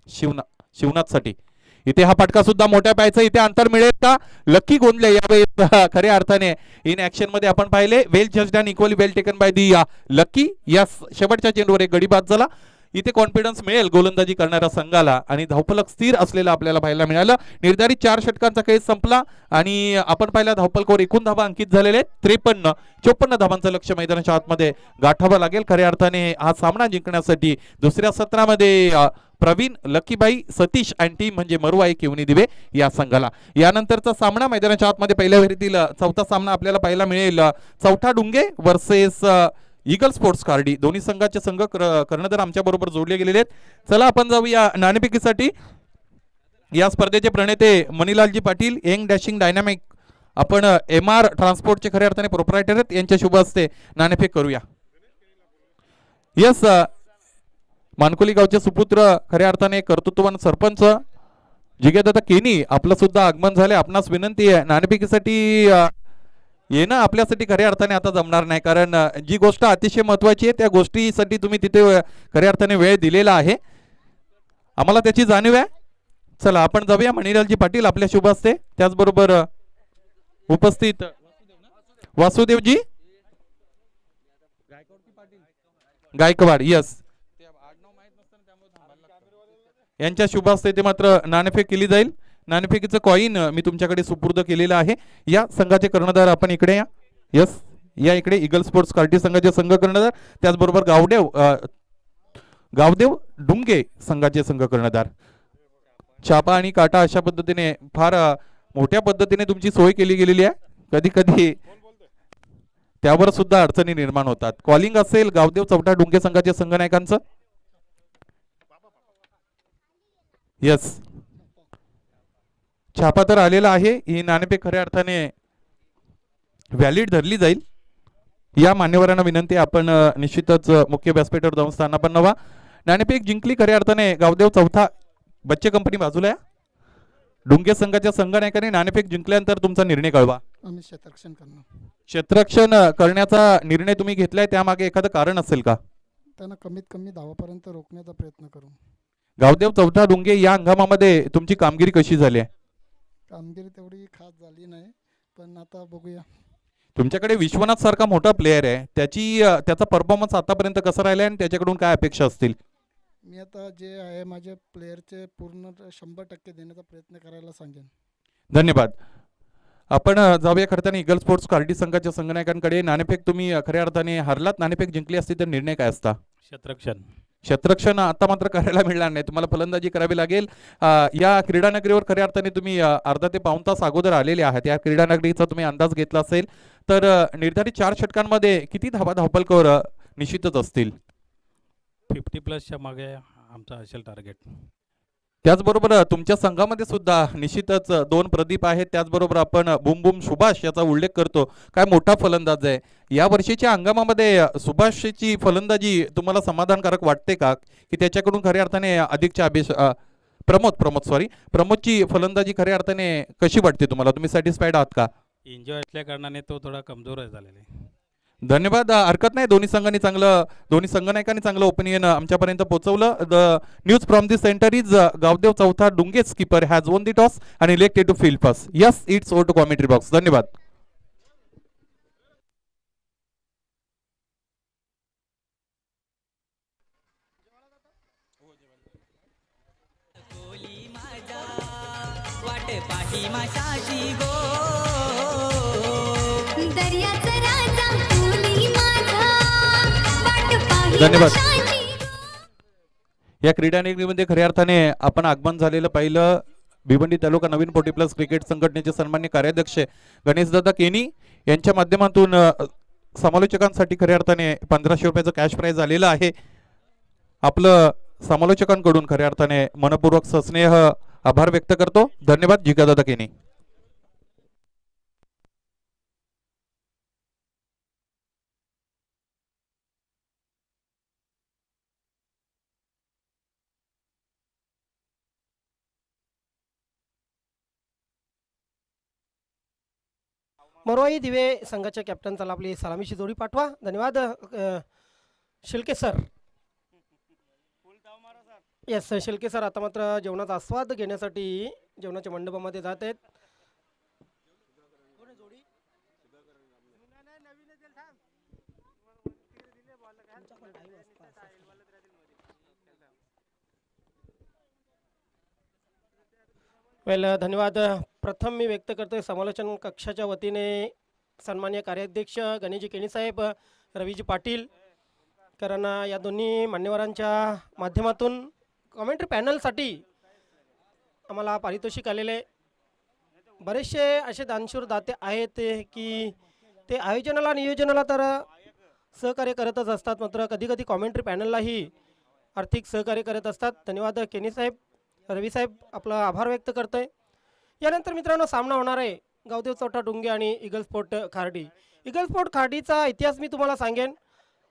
शिवनाथसाठी. इथे हा फटका सुद्धा मोठ्या पाहायचा. इथे अंतर मिळेल का? लकी गोंधळे यावेळेस खऱ्या अर्थाने इन ऍक्शन मध्ये आपण पाहिले. Well judged and equally well taken by the lucky. या शेवटच्या चेंडूवर एक गडी बाद झाला. इथे कॉन्फिडन्स मिळेल गोलंदाजी करणाऱ्या संघाला आणि धावफलक स्थिर असलेला आपल्याला पाहायला मिळालं. निर्धारित 4 षटकांचा खेळ संपला आणि आपण पाहिला धावफलकावर एकूण धावा अंकित झालेले 53. 54 धावांचं लक्ष मैदानाच्या आतमध्ये गाठावं लागेल खऱ्या अर्थाने हा सामना जिंकण्यासाठी. दुसऱ्या सत्रामध्ये प्रवीण, लकीबाई, सतीश आणि टीम म्हणजे मरुवाई किवनी दिवे या संघाला. यानंतरचा सामना मैदानाच्या आतमध्ये पहिल्या फेरीतील 4था सामना आपल्याला पाहायला मिळेल. चौथा डुंगे वर्सेस ईगल स्पोर्ट्स कार्डी. दोन्ही संघाचे संघ कर्णधार आमच्या बरोबर जोडले गेलेले आहेत. चला आपण जाऊया नाणेफेकीसाठी. या स्पर्धेचे प्रणेते मणिलालजी पाटील, यंग डॅशिंग डायनामिक, आपण MR ट्रान्सपोर्टचे खऱ्या अर्थाने प्रोप्रायटर आहेत. यांच्या शुभ हस्ते नाणेफेक करूया. यस मानकोली गावचे सुपुत्र खऱ्या अर्थाने कर्तृत्ववान सरपंच जिगेदादा केनी आपलं सुद्धा आगमन झाले. आपणास विनंती आहे नाणेफेकीसाठी येणं आपल्यासाठी खऱ्या अर्थाने आता जमणार नाही, कारण जी गोष्ट अतिशय महत्वाची आहे त्या गोष्टीसाठी तुम्ही तिथे खऱ्या अर्थाने वेळ दिलेला आहे, आम्हाला त्याची जाणीव आहे. चला आपण जाऊया. मणिलालजी पाटील आपल्या शुभ हस्ते, त्याचबरोबर उपस्थित वासुदेवजी गायकवाड यस यांच्या शुभ हस्ते ते मात्र नाणेफेक केली जाईल. नाणेफेकीचं कॉइन मी तुमच्याकडे सुपूर्द केलेलं आहे. या संघाचे कर्णधार आपण इकडे या. यस या इकडे ईगल स्पोर्ट्स कार्टी संघाचे संघ कर्णधार, त्याचबरोबर गावदेव डुंगे संघाचे संघ कर्णधार. छापा आणि काटा अशा पद्धतीने फार मोठ्या पद्धतीने तुमची सोय केली गेलेली आहे. कधी कधी त्यावर सुद्धा अडचणी निर्माण होतात. कॉलिंग असेल गावदेव चौटा डुंगे संघाच्या संघनायकांचं. यस, छापा तर आलेला आहे. ही नाणेफेक खऱ्या अर्थाने व्हॅलिड धरली जाईल. या मान्यवरांना विनंती, आपण निश्चितच मुख्य व्यासपीठावर जाऊन स्थान पण नवा. नाणेफेक जिंकली खऱ्या अर्थाने गावदेव चौथा. बच्चे कंपनी बाजूला आहे. डुंगे संघाच्या संघनायकाने नाणेफेक जिंकल्यानंतर तुमचा निर्णय कळवा. आम्ही क्षेत्ररक्षण करणार. क्षेत्ररक्षण करण्याचा निर्णय तुम्ही घेतलाय, त्यामागे एखादं कारण असेल का? त्यांना कमीत कमी धावापर्यंत रोखण्याचा प्रयत्न करू. गावदेव चौथा डुंगे या हंगामामध्ये तुमची कामगिरी कशी झाली आहे? कामगिरी तेवढी खास झाली नाही, पण आता बघूया. तुमच्याकडे विश्वनाथ सारखा मोठा प्लेयर आहे, त्याचा परफॉर्मन्स आतापर्यंत कसा राहिला आणि त्याच्याकडून काय अपेक्षा असतील? मी आता जे आहे माझ्या प्लेयरचे पूर्ण 100% देण्याचा प्रयत्न करायला सांगेन. धन्यवाद. आपण जाऊया खरं इगल स्पोर्ट्स कार्डी संघाच्या संघनायकांकडे. नाणेफेक तुम्ही खऱ्या अर्थाने हरलात, नाणेफेक जिंकली असती तर निर्णय काय असता? क्षेत्ररक्षण आता मात्र करायला मिळणार नाही, तुम्हाला फलंदाजी करावी लागेल. या क्रीडानगरीवर खऱ्या अर्थाने तुम्ही अर्धा ते पाऊण तास अगोदर आलेले आहात. या क्रीडानगरीचा तुम्ही अंदाज घेतला असेल तर निर्धारित 4 षटकांमध्ये किती धावा निश्चितच असतील? 50+ मागे आमचा असेल टार्गेट. त्याचबरोबर तुमच्या संघामध्ये सुद्धा निश्चितच 2 प्रदीप आहेत. त्याचबरोबर आपण बुम बुम सुभाष याचा उल्लेख करतो, काय मोठा फलंदाज आहे. या वर्षीच्या हंगामामध्ये सुभाषची फलंदाजी तुम्हाला समाधानकारक वाटते का, की त्याच्याकडून खऱ्या अर्थाने अधिकच्या प्रमोदची फलंदाजी खऱ्या अर्थाने कशी वाटते तुम्हाला? तुम्ही सॅटिस्फाईड आहात का? एन्जॉय असल्या कारणाने तो थोडा कमजोर झालेला आहे. धन्यवाद. हरकत नाही, दोन्ही संघनायकांनी चांगलं ओपिनियन आमच्यापर्यंत पोहोचवलं. The news from the centre is Gavdev Chautha Dunge skipper has won the toss and elected to field first. Yes, it's over to commentary box. धन्यवाद. धन्यवाद. या क्रीडानगरीमध्ये खऱ्या अर्थाने आपण आगमन झालेलं पाहिलं. भिवंडी तालुका नवीन 40+ क्रिकेट संघटनेचे सन्मान्य कार्याध्यक्ष गणेशदादा केनी यांच्या माध्यमातून समालोचकांसाठी खऱ्या अर्थाने 1500 रुपयाचं कॅश प्राइज आलेलं आहे. आपलं समालोचकांकडून खऱ्या अर्थाने मनपूर्वक सस्नेह आभार व्यक्त करतो. धन्यवाद जिगादादा केनी. मरोई दिवे संघाच्या कॅप्टन, चला आपली सलामीची जोडी पाठवा. धन्यवाद Shilke sir. Yes Shilke sir आता मात्र जेवणाचा आस्वाद घेण्यासाठी जेवणाच्या मंडपामध्ये जात आहेत. वेल धन्यवाद. प्रथम मी व्यक्त करतोय समालोचन कक्षाच्या वतीने सन्मान्य कार्याध्यक्ष गणेशजी केणी साहेब, रवीजी पाटील, कारण या दोन्ही मान्यवरांच्या माध्यमातून कॉमेंट्री पॅनलसाठी आम्हाला पारितोषिक आलेले. बरेचसे असे दानशूर दाते आहेत की ते आयोजनाला नियोजनाला तर सहकार्य करतच असतात, मात्र कधी कधी कॉमेंट्री पॅनललाही आर्थिक सहकार्य करत असतात. धन्यवाद केणी साहेब, रवी साहेब, आपला आभार व्यक्त करतोय. यानंतर मित्रांनो सामना होणार आहे गावदेव चौटा डुंगे आणि eagle sport Khardi. Eagle sport खार्डीचा इतिहास मी तुम्हाला सांगेन.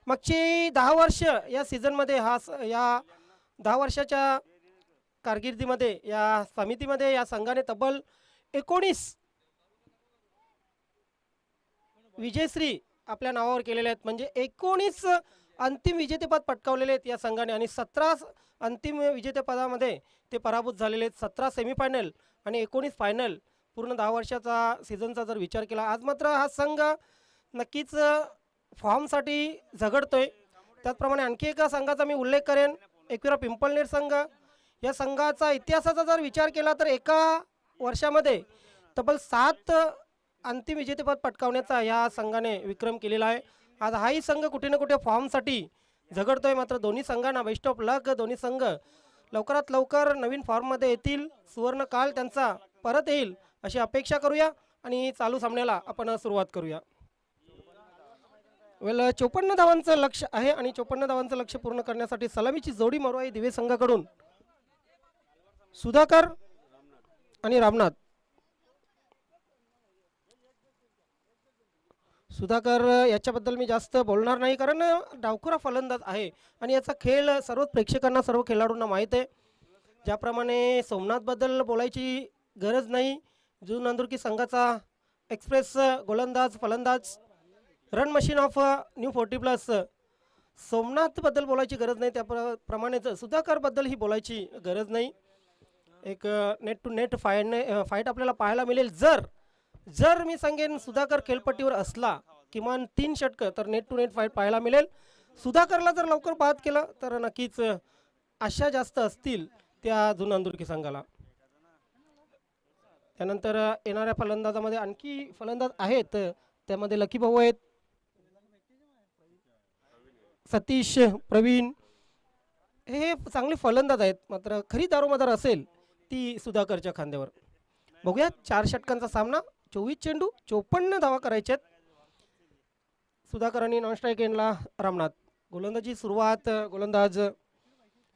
मागची 10 वर्ष या सीझनमध्ये या 10 वर्षाच्या कारकिर्दीमध्ये या समितीमध्ये या संघाने तब्बल 19 विजयश्री आपल्या नावावर केलेले आहेत. म्हणजे 19 अंतिम विजेतेपद पटकावलेले आहेत या संघाने आणि 17 अंतिम विजेतेपदामध्ये ते पराभूत झालेले आहेत. 17 सेमीफायनल आणि 19 फायनल. पूर्ण 10 वर्षाचा सीझनचा जर विचार केला, आज मात्र हा संघ नक्कीच फॉर्मसाठी झगडतोय. त्याचप्रमाणे आणखी एका संघाचा मी उल्लेख करेन, एकविरा पिंपळनेर संघ. या संघाचा इतिहासाचा जर विचार केला तर एका वर्षामध्ये तब्बल 7 अंतिम विजेतेपद पटकावण्याचा या संघाने विक्रम केलेला आहे. आज हाही संघ कुठे ना कुठे फॉर्मसाठी झगडतोय. मात्र दोन्ही संघांना बेस्ट ऑफ लक. दोन्ही संघ लवकरात लवकर नवीन फॉर्ममध्ये येतील, सुवर्णकाल त्यांचा परत येईल अशी अपेक्षा करूया आणि चालू सामन्याला आपण सुरुवात करूया. 54 धावांचं लक्ष आहे आणि 54 धावांचं लक्ष पूर्ण करण्यासाठी सलामीची जोडी मरुआई दिवे संघाकडून सुधाकर आणि रामनाथ. सुधाकर याच्याबद्दल मी जास्त बोलणार नाही, कारण डावखुरा फलंदाज आहे आणि याचा खेळ सर्व प्रेक्षकांना, सर्व खेळाडूंना माहीत आहे. ज्याप्रमाणे सोमनाथबद्दल बोलायची गरज नाही, जुन नांदुरकी संघाचा एक्सप्रेस गोलंदाज फलंदाज, रन मशीन ऑफ न्यू 40+. सोमनाथबद्दल बोलायची गरज नाही, त्याप्रमाणेच सुधाकरबद्दल ही बोलायची गरज नाही. एक नेट टू नेट फाईट आपल्याला पाहायला मिळेल. जर मी सांगेन सुधाकर खेळपट्टीवर असला किमान 3 षटकं तर नेट टू नेट फाईट पाहायला मिळेल. सुधाकरला जर लवकर बाद केलं तर नक्कीच आशा जास्त असतील त्या जुन नांदुरकी संघाला. त्यानंतर येणाऱ्या फलंदाजामध्ये आणखी फलंदाज आहेत, त्यामध्ये लकी भाऊ आहेत, सतीश, प्रवीण, हे चांगले फलंदाज आहेत. मात्र खरी दारोमदार असेल ती सुधाकरच्या खांद्यावर. बघूया 4 षटकांचा सामना, 24 चेंडू, 54 धावा करायच्यात. सुधाकर आणि नॉन स्ट्राईक एंडला रामनाथ. गोलंदाजी सुरुवात गोलंदाज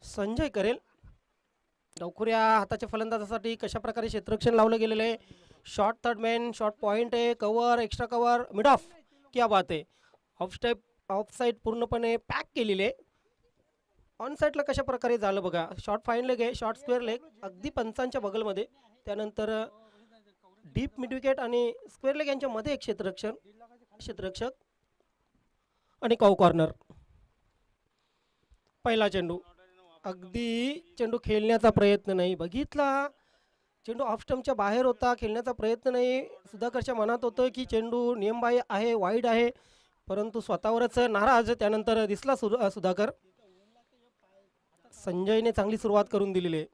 संजय करेल. डावखुऱ्या हाताच्या फलंदाजासाठी कशा प्रकारे क्षेत्ररक्षण लावलं गेलेलं आहे. Short third man, short point आहे, cover, extra cover, mid off, क्या बात आहे. ऑफ साईड पूर्णपणे पॅक केलेले आहे. ऑन साईडला कशा प्रकारे झालं बघा. शॉर्ट फाईन लेग आहे, शॉर्ट स्क्वेअर लेग, अगदी पंचांच्या बगलमध्ये. त्यानंतर डीप मिड विकेट आणि स्क्वेअर लेग यांच्या मध्ये एक क्षेत्ररक्षक आणि कॉव कॉर्नर. पहिला चेंडू, अगदी चेंडू खेळण्याचा प्रयत्न नाही. बघितला चेंडू ऑफ स्टंपच्या बाहेर होता, खेळण्याचा प्रयत्न नाही. सुधाकरच्या मनात होतं की चेंडू नियमबाह्य आहे, वाईड आहे, परंतु स्वतःवरच नाराज. त्यानंतर दिसला सुधाकर. संजयने चांगली सुरुवात करून दिलेली आहे.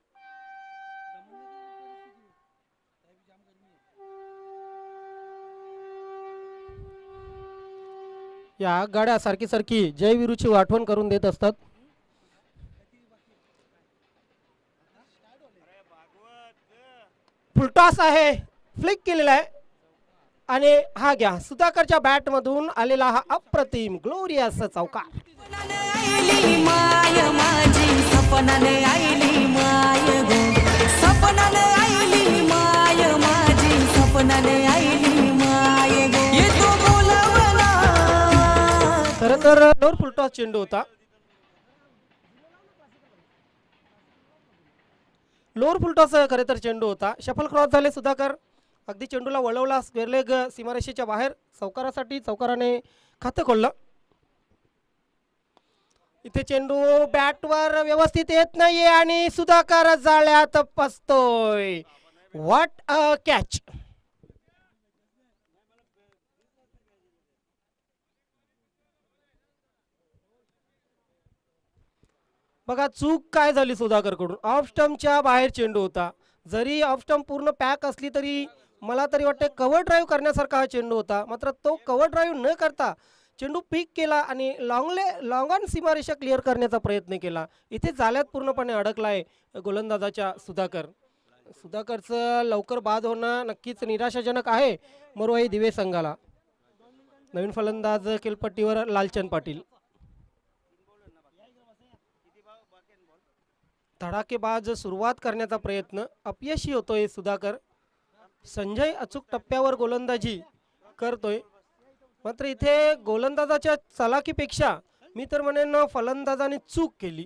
या गाड्या सारखी जयवीरूची आठवण करून देत असतात. फुलटॉस आहे, फ्लिक केलेला आहे आणि हा घ्या सुधाकरच्या बॅट मधून आलेला हा अप्रतिम ग्लोरियस चौकार. खरं तर लोअर फुलटॉस चेंडू होता. लोअर फुलटॉस खरे तर चेंडू होता. शफल क्रॉस झाले सुधाकर, अगदी चेंडूला वळवला, स्क्वेअर लेग सीमारेषेच्या बाहेर. चौकारासाठी चौकाराने खातं खोललं. इथे चेंडू बॅटवर व्यवस्थित येत नाहीये आणि सुधाकर जाळ्यात फसतोय. What a catch. बघा चूक काय झाली सुधाकर कडून. ऑफ स्टंपच्या बाहेर चेंडू होता. जरी ऑफ स्टंप पूर्ण पॅक असली तरी मला तरी वाटते कव्हर ड्राईव्ह करण्यासारखा हा चेंडू होता. मात्र तो कव्हर ड्राईव्ह न करता चेंडू पिक केला आणि लॉंग ऑन सीमारेषा क्लिअर करण्याचा प्रयत्न केला. इथे जाळ्यात पूर्णपणे अडकलाय गोलंदाजाच्या सुधाकरचं लवकर बाद होणं नक्कीच निराशाजनक आहे मरुआई दिवे संघाला. नवीन फलंदाज खेळपट्टीवर लालचंद पाटील. धडाकेबाज सुरुवात करण्याचा प्रयत्न अपयशी होतोय सुधाकर. संजय अचूक टप्प्यावर गोलंदाजी करतोय. मात्र इथे गोलंदाजाच्या चलाकीपेक्षा मी तर म्हणेन फलंदाजाने चूक केली.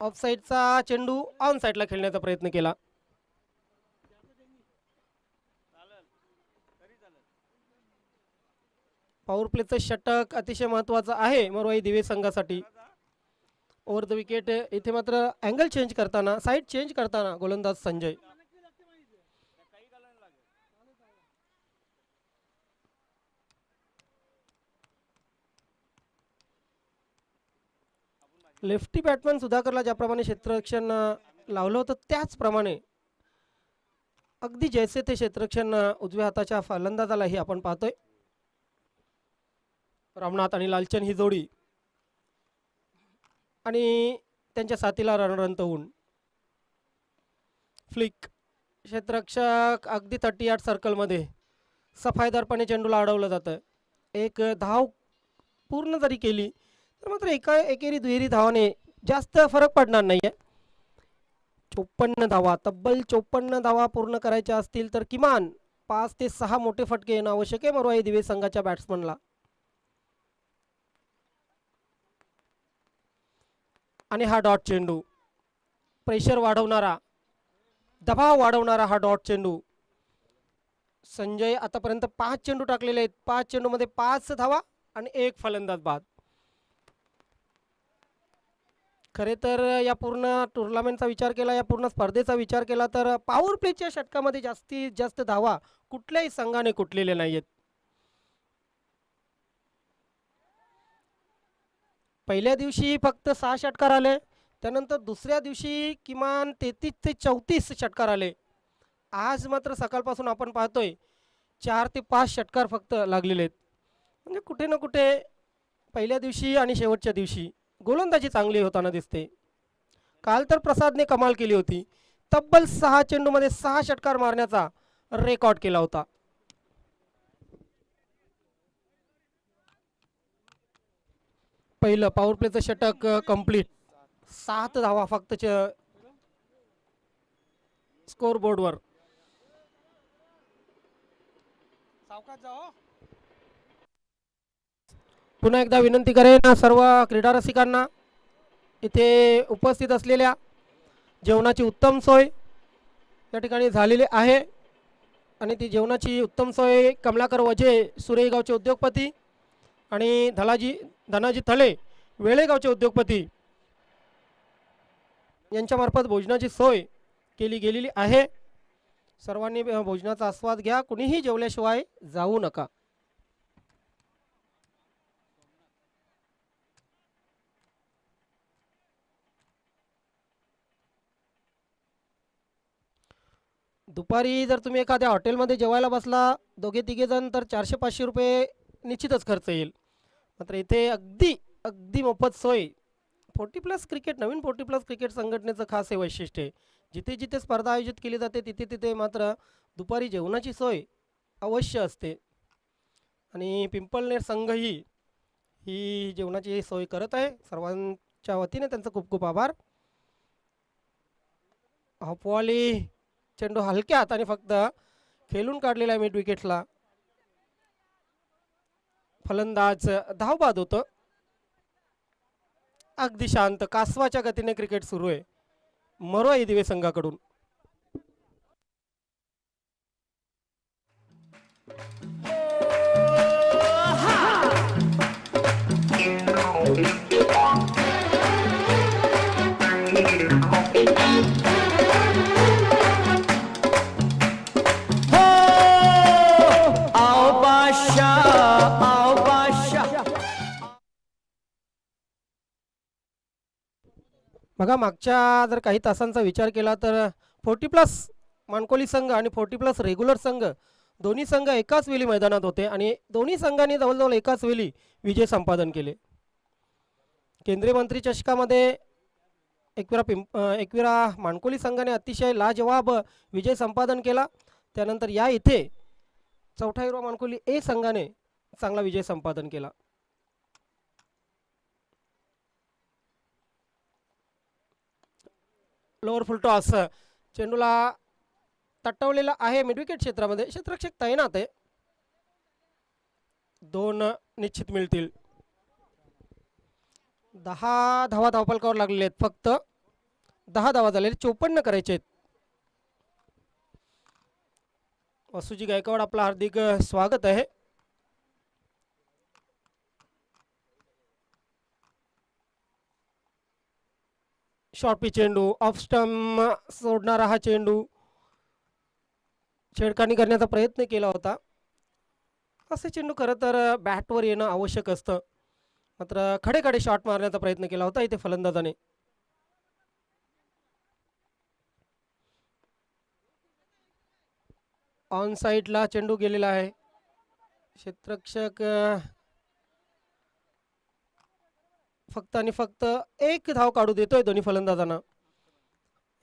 ऑफ साईडचा चेंडू ऑन साईडला खेळण्याचा प्रयत्न केला. पॉवर प्लेचं षटक अतिशय महत्वाचं आहे मरुआई दिवे संघासाठी. ओव्हर द विकेट इथे मात्र अँगल चेंज करताना, साईड चेंज करताना गोलंदाज संजय. लेफ्टी बॅट्समन सुधाकरला ज्याप्रमाणे क्षेत्ररक्षण लावलं होतं त्याचप्रमाणे अगदी जैसे ते क्षेत्ररक्षण उजव्या हाताच्या फलंदाजालाही आपण पाहतोय. रामनाथ आणि लालचंद ही जोडी आणि त्यांच्या साथीला रणरणत होऊन फ्लिक क्षेत्ररक्षक अगदी 30 यार्ड सर्कलमध्ये सफाईदारपणे चेंडूला अडवलं जातं. एक धाव पूर्ण जरी केली तर मात्र एकेरी दुहेरी धावाने जास्त फरक पडणार नाही आहे. 54 धावा, तब्बल 54 धावा पूर्ण करायच्या असतील तर किमान 5 ते 6 मोठे फटके येणं आवश्यक आहे मरुआई दिवे संघाच्या बॅट्समनला. आणि हा डॉट चेंडू प्रेशर वाढवणारा, दबाव वाढवणारा हा डॉट चेंडू. संजय आतापर्यंत 5 चेंडू टाकलेले आहेत. 5 चेंडूमध्ये 5 धावा आणि 1 फलंदाज बाद. खरे तर या पूर्ण टुर्नामेंटचा विचार केला, या पूर्ण स्पर्धेचा विचार केला तर पॉवर प्लेच्या षटकामध्ये जास्तीत जास्त धावा कुठल्याही संघाने कुठलेले नाही आहेत. पहिल्या दिवशी फक्त 6 षटकार आले, त्यानंतर दुसऱ्या दिवशी किमान 33 ते 34 षटकार आले. आज मात्र सकाळपासून आपण पाहतोय 4 ते 5 षटकार फक्त लागलेले आहेत. म्हणजे कुठे ना कुठे पहिल्या दिवशी आणि शेवटच्या दिवशी गोलंदाजी चांगली होताना दिसते. काल तर प्रसादने कमाल केली होती. तब्बल 6 चेंडूमध्ये 6 षटकार मारण्याचा रेकॉर्ड केला होता. पहिलं पॉवर प्लेचं षटक कंप्लीट. 7 धावा फक्त स्कोर बोर्डवर. पुन्हा एकदा विनंती करेन सर्व क्रीडा रसिकांना, इथे उपस्थित असलेल्या जेवणाची उत्तम सोय या ठिकाणी झालेली आहे आणि ती जेवणाची उत्तम सोय कमलाकर वजे सुरेगावचे उद्योगपती आणि धनाजी थळे वेळेगावचे उद्योगपती यांच्यामार्फत भोजनाची सोय केली गेलेली आहे. सर्वांनी भोजनाचा आस्वाद घ्या, कुणीही जेवल्याशिवाय जाऊ नका. दुपारी जर तुम्ही एखाद्या हॉटेलमध्ये जेवायला बसला दोघे तिघे जण तर 400-500 रुपये निश्चितच खर्च येईल. मात्र इथे अगदी मोफत सोय. 40+ क्रिकेट, नवीन 40+ क्रिकेट संघटनेचं खास हे वैशिष्ट्य आहे. जिथे जिथे स्पर्धा आयोजित केली जाते तिथे तिथे मात्र दुपारी जेवणाची सोय अवश्य असते आणि पिंपळनेर संघही ही जेवणाची सोय करत आहे. सर्वांच्या वतीने त्यांचं खूप खूप आभार. हॉपवाली चेंडू हलक्या हाताने फक्त खेळून काढलेला आहे मिड विकेटला. फलंदाज धावबाद होतं. अगदी शांत कासवाच्या गतीने क्रिकेट सुरू आहे मरुआई दिवे संघाकडून. बघा मागच्या जर काही तासांचा विचार केला तर 40+ मानकोली संघ आणि 40+ रेग्युलर संघ दोन्ही संघ एकाच वेळी मैदानात होते आणि दोन्ही संघांनी जवळजवळ एकाच वेळी विजय संपादन केले. केंद्रीय मंत्री चषकामध्ये एकविरा मानकोली संघाने अतिशय लाजवाब विजय संपादन केला. त्यानंतर या इथे चौथा हिरवा मानकोली ए संघाने चांगला विजय संपादन केला. लोअर फुल टॉस चेंडूला तटवलेला आहे मिडविकेट क्षेत्रामध्ये. क्षेत्ररक्षक तैनात आहे. 2 निश्चित मिळतील. 10 धावा धावफलकावर लागलेले आहेत. फक्त 10 धावा झालेले, 54 करायचे आहेत. वासुजी गायकवाड आपलं हार्दिक स्वागत आहे. शॉर्ट पिच चेंडू, ऑफ स्टंप सोडणारा हा चेंडू छेडखानी करण्याचा प्रयत्न केला होता. असे चेंडू खरं तर बॅटवर येणं आवश्यक असतं, मात्र खडे शॉट मारण्याचा प्रयत्न केला होता इथे फलंदाजाने. ऑन साईडला चेंडू गेलेला आहे. क्षेत्ररक्षक फक्त आणि फक्त एक धाव काढू देतोय दोन्ही फलंदाजांना.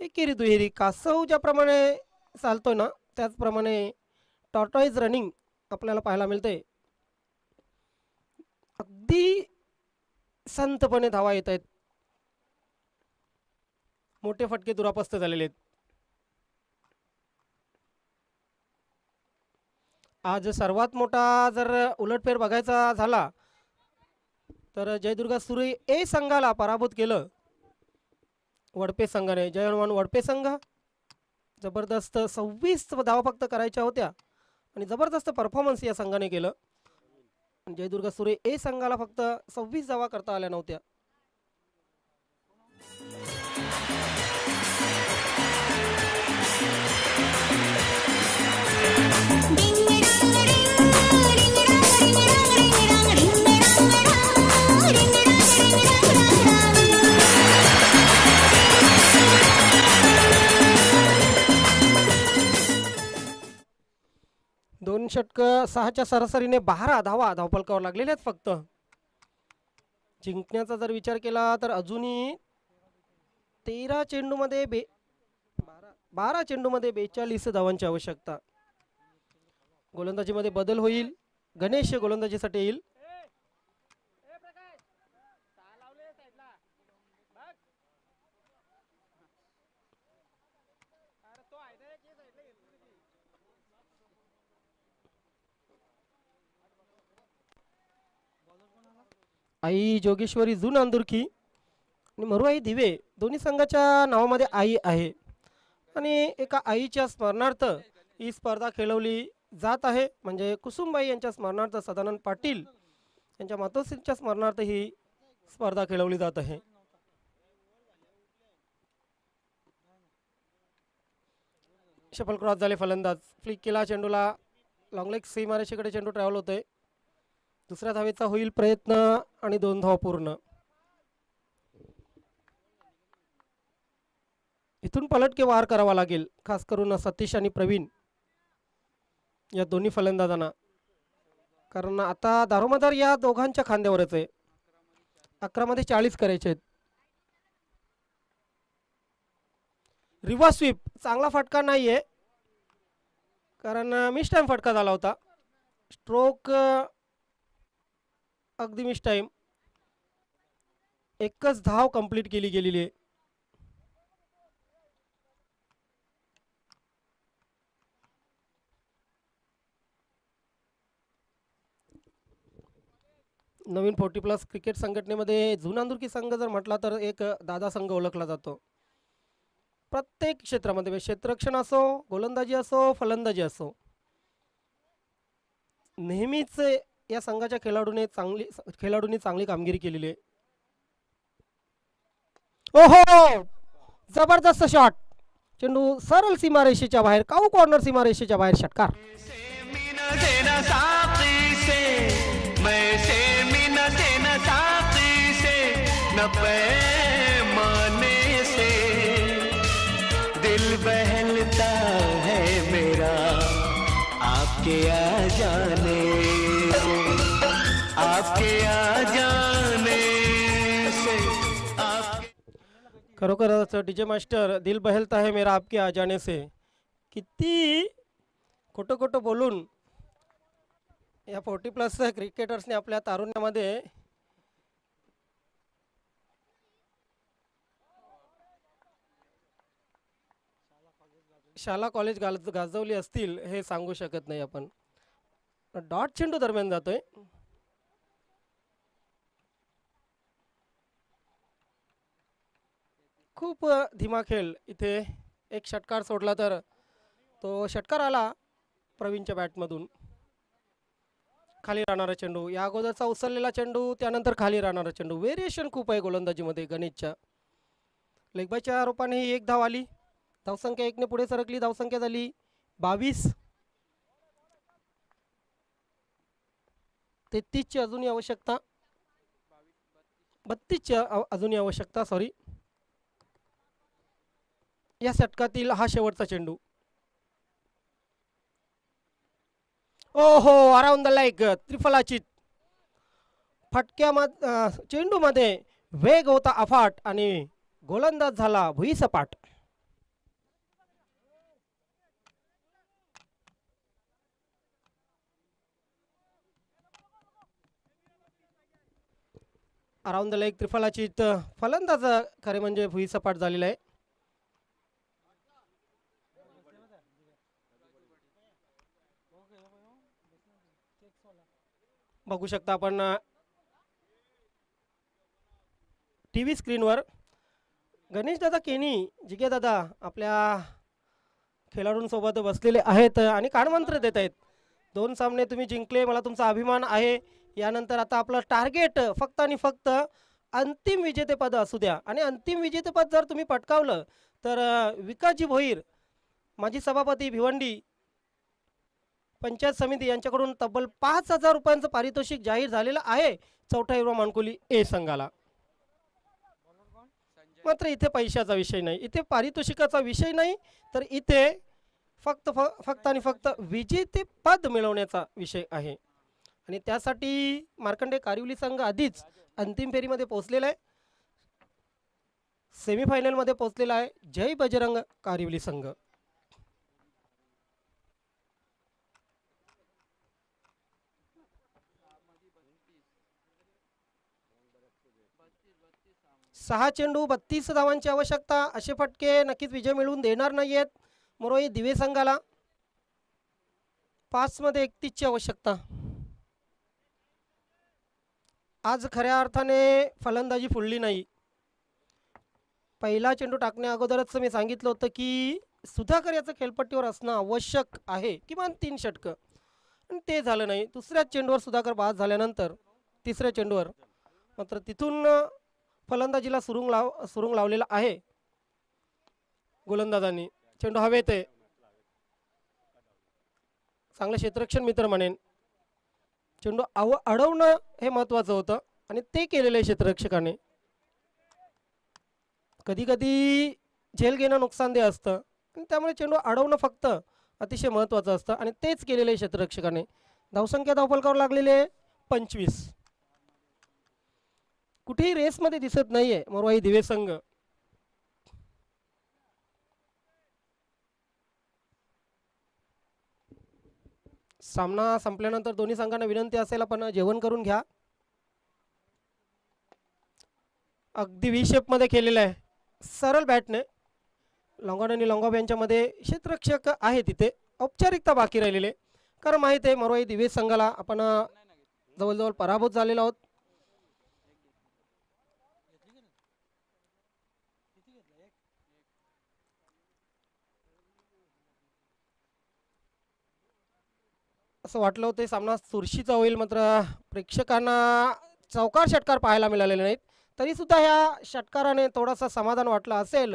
एकेरी दुहेरी कासव ज्याप्रमाणे चालतोय ना त्याचप्रमाणे टॉर्टॉईज रनिंग आपल्याला पाहायला मिळते. अगदी संतपणे धावा येत आहेत. मोठे फटके दुरापस्त झालेले आहेत. आज सर्वात मोठा जर उलटफेर बघायचा झाला तर जयदुर्गा सुरे ए संघाला पराभूत केलं वडपे संघाने. जय हनुमान वडपे संघ जबरदस्त 26 धावा फक्त करायच्या होत्या आणि जबरदस्त परफॉर्मन्स या संघाने केलं. जयदुर्गा सुरे ए संघाला फक्त 26 धावा करता आल्या नव्हत्या. दोन षटक 6च्या सरासरीने 12 धावा धावफलकावर लागलेल्या आहेत फक्त. जिंकण्याचा जर विचार केला तर अजूनही 13 चेंडूमध्ये 12 चेंडूमध्ये 42 धावांची आवश्यकता. गोलंदाजीमध्ये बदल होईल. गणेश गोलंदाजीसाठी येईल. आई जोगेश्वरी जून अंदुरकी आणि मरुआई दिवे दोन्ही संघाच्या नावामध्ये आई आहे आणि एका आईच्या स्मरणार्थ ही स्पर्धा खेळवली जात आहे. म्हणजे कुसुमबाई यांच्या स्मरणार्थ सदानंद पाटील यांच्या मातोश्रीच्या स्मरणार्थ ही स्पर्धा खेळवली जात आहे. शफल क्रॉस झाले फलंदाज. फ्लिक केला चेंडूला. लॉंग लेग सीमारेषेकडे चेंडू ट्रॅव्हल होतोय. दुसऱ्या धावेचा होईल प्रयत्न आणि 2 धावा पूर्ण. इथून पलटके वार करावा लागेल खास करून सतीश आणि प्रवीण या दोन्ही फलंदाजांना. कारण आता दारोमदार या दोघांच्या खांद्यावरच आहे. 11 मध्ये 40 करायचे आहेत. रिव्हर्स स्वीप चांगला फटका नाहीये कारण मिस टाइम फटका झाला होता. स्ट्रोक अगदी मिस टाइम. एकच धाव कंप्लीट केली गेलेली आहे. नवीन 40+ क्रिकेट संघटनेमध्ये जुनांदुर्की संघ जर म्हटला तर एक दादा संघ ओळखला जातो. प्रत्येक क्षेत्रामध्ये क्षेत्ररक्षण असो, गोलंदाजी असो, फलंदाजी असो, नेहमीच या संघाच्या खेळाडूंनी चांगली कामगिरी केलेली आहे. ओहो, जबरदस्त शॉट. चेंडू सरळ सीमारेषेच्या बाहेर, काऊ कॉर्नर सीमारेषेच्या बाहेर षटकार. दिल बहलता है मेरा आपके आ जाने से खरोखरच डीजे मास्टर दिल बहलता है मेरा आपके आ जाने से. किती खोटं खोटं बोलून या 40+ क्रिकेटर्सने आपल्या तारुण्यामध्ये शाला कॉलेज गाजवली असतील हे सांगू शकत नाही आपण. डॉट चेंडू दरम्यान जातोय. खूप धीमा खेळ. इथे एक षटकार सोडला तर तो षटकार आला प्रवीणच्या बॅटमधून. खाली राहणारा चेंडू, या अगोदरचा उचललेला चेंडू, त्यानंतर खाली राहणारा चेंडू. व्हेरिएशन खूप आहे गोलंदाजीमध्ये गणेशच्या. लेगबायच्या रूपाने ही एक धाव आली. धावसंख्या 1 ने पुढे सरकली. धावसंख्या झाली 22. 33ची अजूनही आवश्यकता. 32ची अजूनही आवश्यकता. सॉरी. या षटकातील हा शेवटचा चेंडू. ओहो, अराउंड द लेग. त्रिफलाचित फटक्यामध्ये चेंडूमध्ये वेग होता अफाट आणि गोलंदाज झाला भुईसपाट. अराउंड द लेग त्रिफळाची फलंदाज खरे म्हणजे भुईसपाट झालेला आहे. बघू शकता आपण टीव्ही स्क्रीनवर गणेश दादा केनी जिगे दादा आपल्या खेळाडूंसोबत बसलेले आहेत आणि कानमंत्र देत आहेत. 2 सामने तुम्ही जिंकले, मला तुमचा अभिमान आहे. यानंतर आता आपलं टार्गेट फक्त आणि फक्त अंतिम विजेतेपद असू द्या आणि अंतिम विजेतेपद जर तुम्ही पटकावलं तर विकासजी भोईर माजी सभापती भिवंडी पंचायत समिती यांच्याकडून तब्बल 5,000 रुपयांचं पारितोषिक जाहीर झालेलं आहे चौथा हिरवा मानकुली ए संघाला. मात्र इथे पैशाचा विषय नाही, इथे पारितोषिकाचा विषय नाही, तर इथे फक्त आणि फक्त विजेतेपद मिळवण्याचा विषय आहे. आणि त्यासाठी मार्कंडे कारिवली संघ आधीच अंतिम फेरीमध्ये पोहोचलेला आहे, सेमीफायनलमध्ये पोहोचलेला आहे. जय बजरंग कारिवली संघ. सहा चेंडू 32 धावांची आवश्यकता. असे फटके नक्कीच विजय मिळवून देणार नाहीयेत मोरोई दिवे संघाला. 5 मध्ये 31 ची आवश्यकता. आज खऱ्या अर्थाने फलंदाजी फुलली नाही. पहिला चेंडू टाकण्या अगोदरच मी सांगितलं होतं की सुधाकर याचं खेळपट्टीवर असणं आवश्यक आहे, किमान 3 षटकं, आणि ते झालं नाही. दुसऱ्या चेंडूवर सुधाकर बाद झाल्यानंतर तिसऱ्या चेंडूवर मात्र तिथून फलंदाजीला सुरुंग लावलेला आहे गोलंदाजांनी. चेंडू हवेत आहे, चांगलं क्षेत्ररक्षण मित्र म्हणेन. चेंडू अडवणं हे महत्त्वाचं होतं आणि ते केलेलं आहे क्षेत्ररक्षकाने. कधी कधी झेल घेणं नुकसानदेह असतं आणि त्यामुळे चेंडू अडवणं फक्त अतिशय महत्त्वाचं असतं आणि तेच केलेलं आहे क्षेत्ररक्षकाने. धावसंख्या धावफलकावर लागलेली आहे 25. कुठेही रेसमध्ये दिसत नाहीये मोरवाई दिवे संघ. सामना संपल्यानंतर दोन्ही संघांना विनंती असेल आपण जेवण करून घ्या. अगदी व्ही शेप मध्ये केलेलं आहे, सरळ बॅटने. लॉंगॉन आणि लॉंगॉब यांच्यामध्ये क्षेत्ररक्षक आहे, तिथे औपचारिकता बाकी राहिलेले. कारण माहित आहे मोरवाई दिवे संघाला आपण जवळजवळ पराभूत झालेलो आहोत. असं वाटलं होतं सामना चुरशीचा होईल, मात्र प्रेक्षकांना चौकार षटकार पाहायला मिळालेले नाहीत. तरी सुद्धा ह्या षटकाराने थोडासा समाधान वाटलं असेल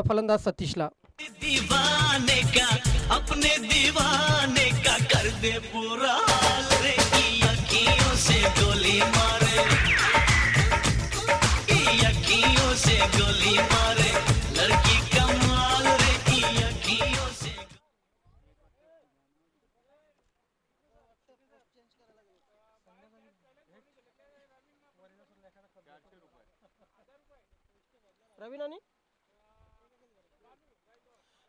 फलंदाज सतीशला. दीवाने का अपने दीवाने का कर दे पूरा हाल रे की अखियों से गोली मारे, की अखियों से गोली मारे लड़की कमाल रे की अखियों से.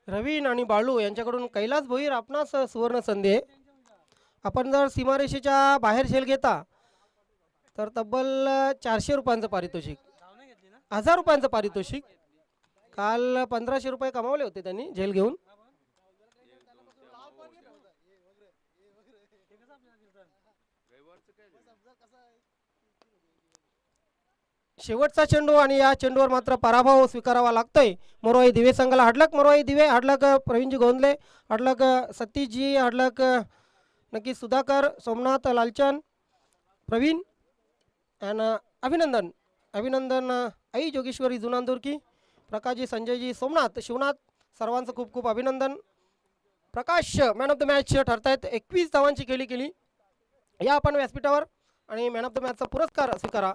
रवीन आणि बाळू यांच्याकडून कैलास भोईर आपणास सुवर्ण संधी आहे. आपण जर सीमारेषेच्या बाहेर झेल घेता तर तब्बल 400 रुपयांचं पारितोषिक, 1000 रुपयांचं पारितोषिक. काल 1500 रुपये कमावले होते त्यांनी झेल घेऊन. शेवटचा चेंडू आणि या चेंडूवर मात्र पराभव स्वीकारावा लागतोय मोरवाई दिवे संघाला. हडलक मोरवाई दिवे, हडलक प्रवीणजी गोंदले, हडलक सतीशजी, हडलक नक्की सुधाकर, सोमनाथ लालचंद, प्रवीण आणि अभिनंदन. अभिनंदन आई जोगेश्वरी जुनांदुरकी, प्रकाशजी, संजयजी, सोमनाथ, शिवनाथ, सर्वांचं खूप खूप अभिनंदन. प्रकाश मॅन ऑफ द मॅच ठरतायत. 21 धावांची खेळी केली. या आपण व्यासपीठावर आणि मॅन ऑफ द मॅचचा पुरस्कार स्वीकारा.